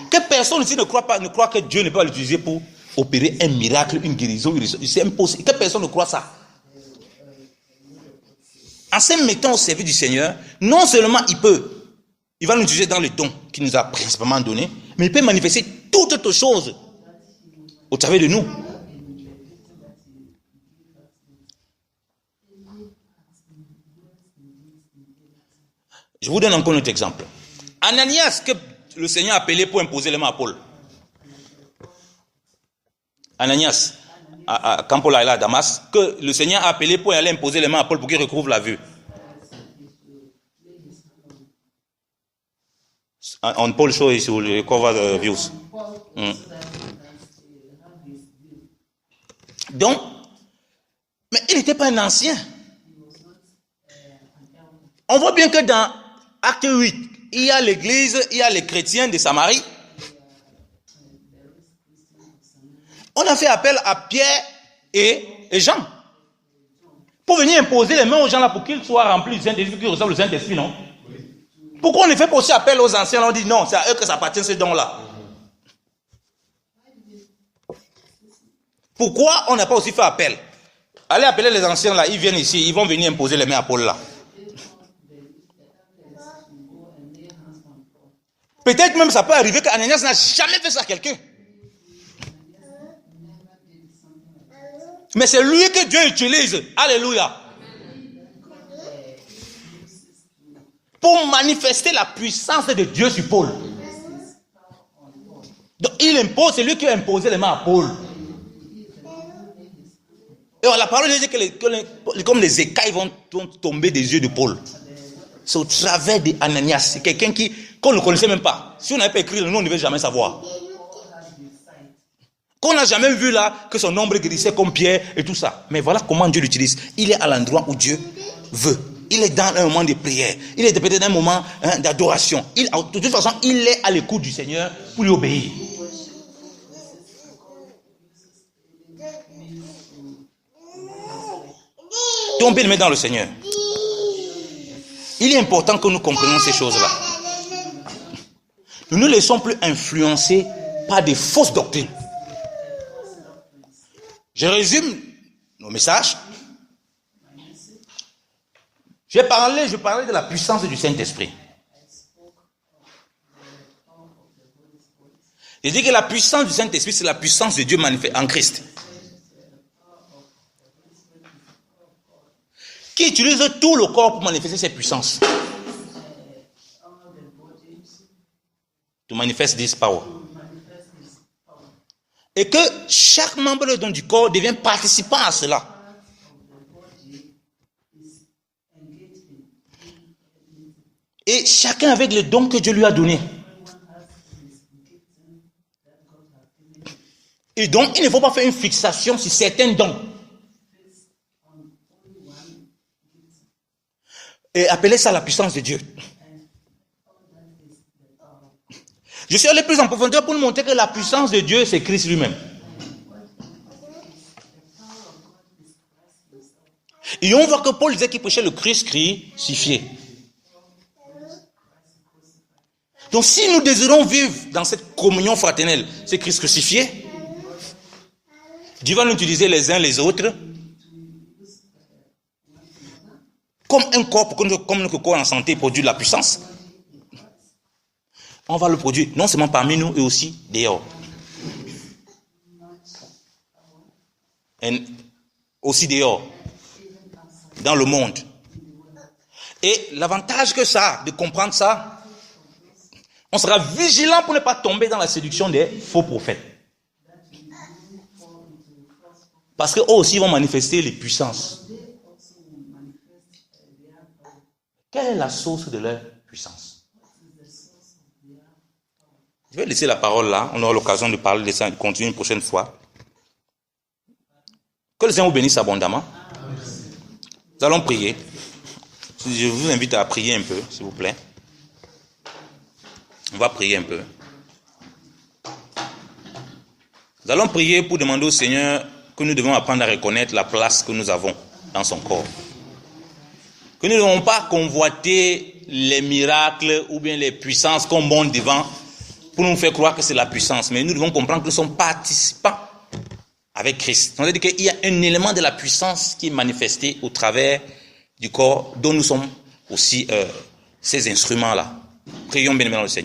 Que personne ici ne croit que Dieu ne peut pas l'utiliser pour opérer un miracle, une guérison. C'est impossible. Que personne ne croit ça. En se mettant au service du Seigneur, non seulement il va nous utiliser dans le don qu'il nous a principalement donné, mais il peut manifester toute autre chose au travers de nous. Je vous donne encore un autre exemple. Ananias, que le Seigneur a appelé pour imposer les mains à Paul. Ananias, quand Paul est là à Damas, que le Seigneur a appelé pour aller imposer les mains à Paul pour qu'il retrouve la vue. On Paul show is will recover the views. Donc, mais il n'était pas un ancien. On voit bien que dans Acte 8, il y a l'église, il y a les chrétiens de Samarie. On a fait appel à Pierre et Jean pour venir imposer les mains aux gens là pour qu'ils soient remplis du Saint-Esprit, qu'ils reçoivent le Saint-Esprit, non? Pourquoi on ne fait pas aussi appel aux anciens? On dit non, c'est à eux que ça appartient ces dons-là. Pourquoi on n'a pas aussi fait appel? Allez appeler les anciens là, ils viennent ici, ils vont venir imposer les mains à Paul là. Peut-être même ça peut arriver qu'Ananias n'a jamais fait ça à quelqu'un. Mais c'est lui que Dieu utilise. Alléluia. Pour manifester la puissance de Dieu sur Paul. Donc il impose, c'est lui qui a imposé les mains à Paul. Et la parole dit que comme les écailles vont tomber des yeux de Paul. C'est au travers d'Ananias. C'est quelqu'un qu'on ne connaissait même pas. Si on n'avait pas écrit le nom, on ne devait jamais savoir. Qu'on n'a jamais vu là que son ombre guérissait comme Pierre et tout ça. Mais voilà comment Dieu l'utilise. Il est à l'endroit où Dieu veut. Il est dans un moment de prière. Il est peut-être dans un moment d'adoration. De toute façon, il est à l'écoute du Seigneur pour lui obéir. Tombez le main dans le Seigneur. Il est important que nous comprenions ces choses-là. Nous ne nous laissons plus influencer par des fausses doctrines. Je résume nos messages. Je parlais de la puissance du Saint-Esprit. Je dis que la puissance du Saint-Esprit, c'est la puissance de Dieu manifestée en Christ. Qui utilise tout le corps pour manifester ses puissances. To manifest this power. Et que chaque membre du corps devient participant à cela. Et chacun avec le don que Dieu lui a donné. Et donc, il ne faut pas faire une fixation sur certains dons. Et appeler ça la puissance de Dieu. Je suis allé plus en profondeur pour nous montrer que la puissance de Dieu, c'est Christ lui-même. Et on voit que Paul disait qu'il prêchait le Christ crucifié. Donc si nous désirons vivre dans cette communion fraternelle, c'est Christ crucifié, Dieu va nous utiliser les uns les autres comme un corps, comme notre corps en santé produit de la puissance. On va le produire non seulement parmi nous et aussi dehors. Et aussi dehors, dans le monde. Et l'avantage que ça a de comprendre ça, on sera vigilant pour ne pas tomber dans la séduction des faux prophètes. Parce qu'eux aussi vont manifester les puissances. Quelle est la source de leur puissance? Je vais laisser la parole là. On aura l'occasion de parler de ça et de continuer une prochaine fois. Que le Seigneur vous bénisse abondamment. Nous allons prier. Je vous invite à prier un peu, s'il vous plaît. On va prier un peu. Nous allons prier pour demander au Seigneur que nous devons apprendre à reconnaître la place que nous avons dans son corps. Que nous ne devons pas convoiter les miracles ou bien les puissances qu'on monte devant pour nous faire croire que c'est la puissance. Mais nous devons comprendre que nous sommes participants avec Christ. C'est-à-dire qu'il y a un élément de la puissance qui est manifesté au travers du corps dont nous sommes aussi ces instruments-là. Prions bien le Seigneur.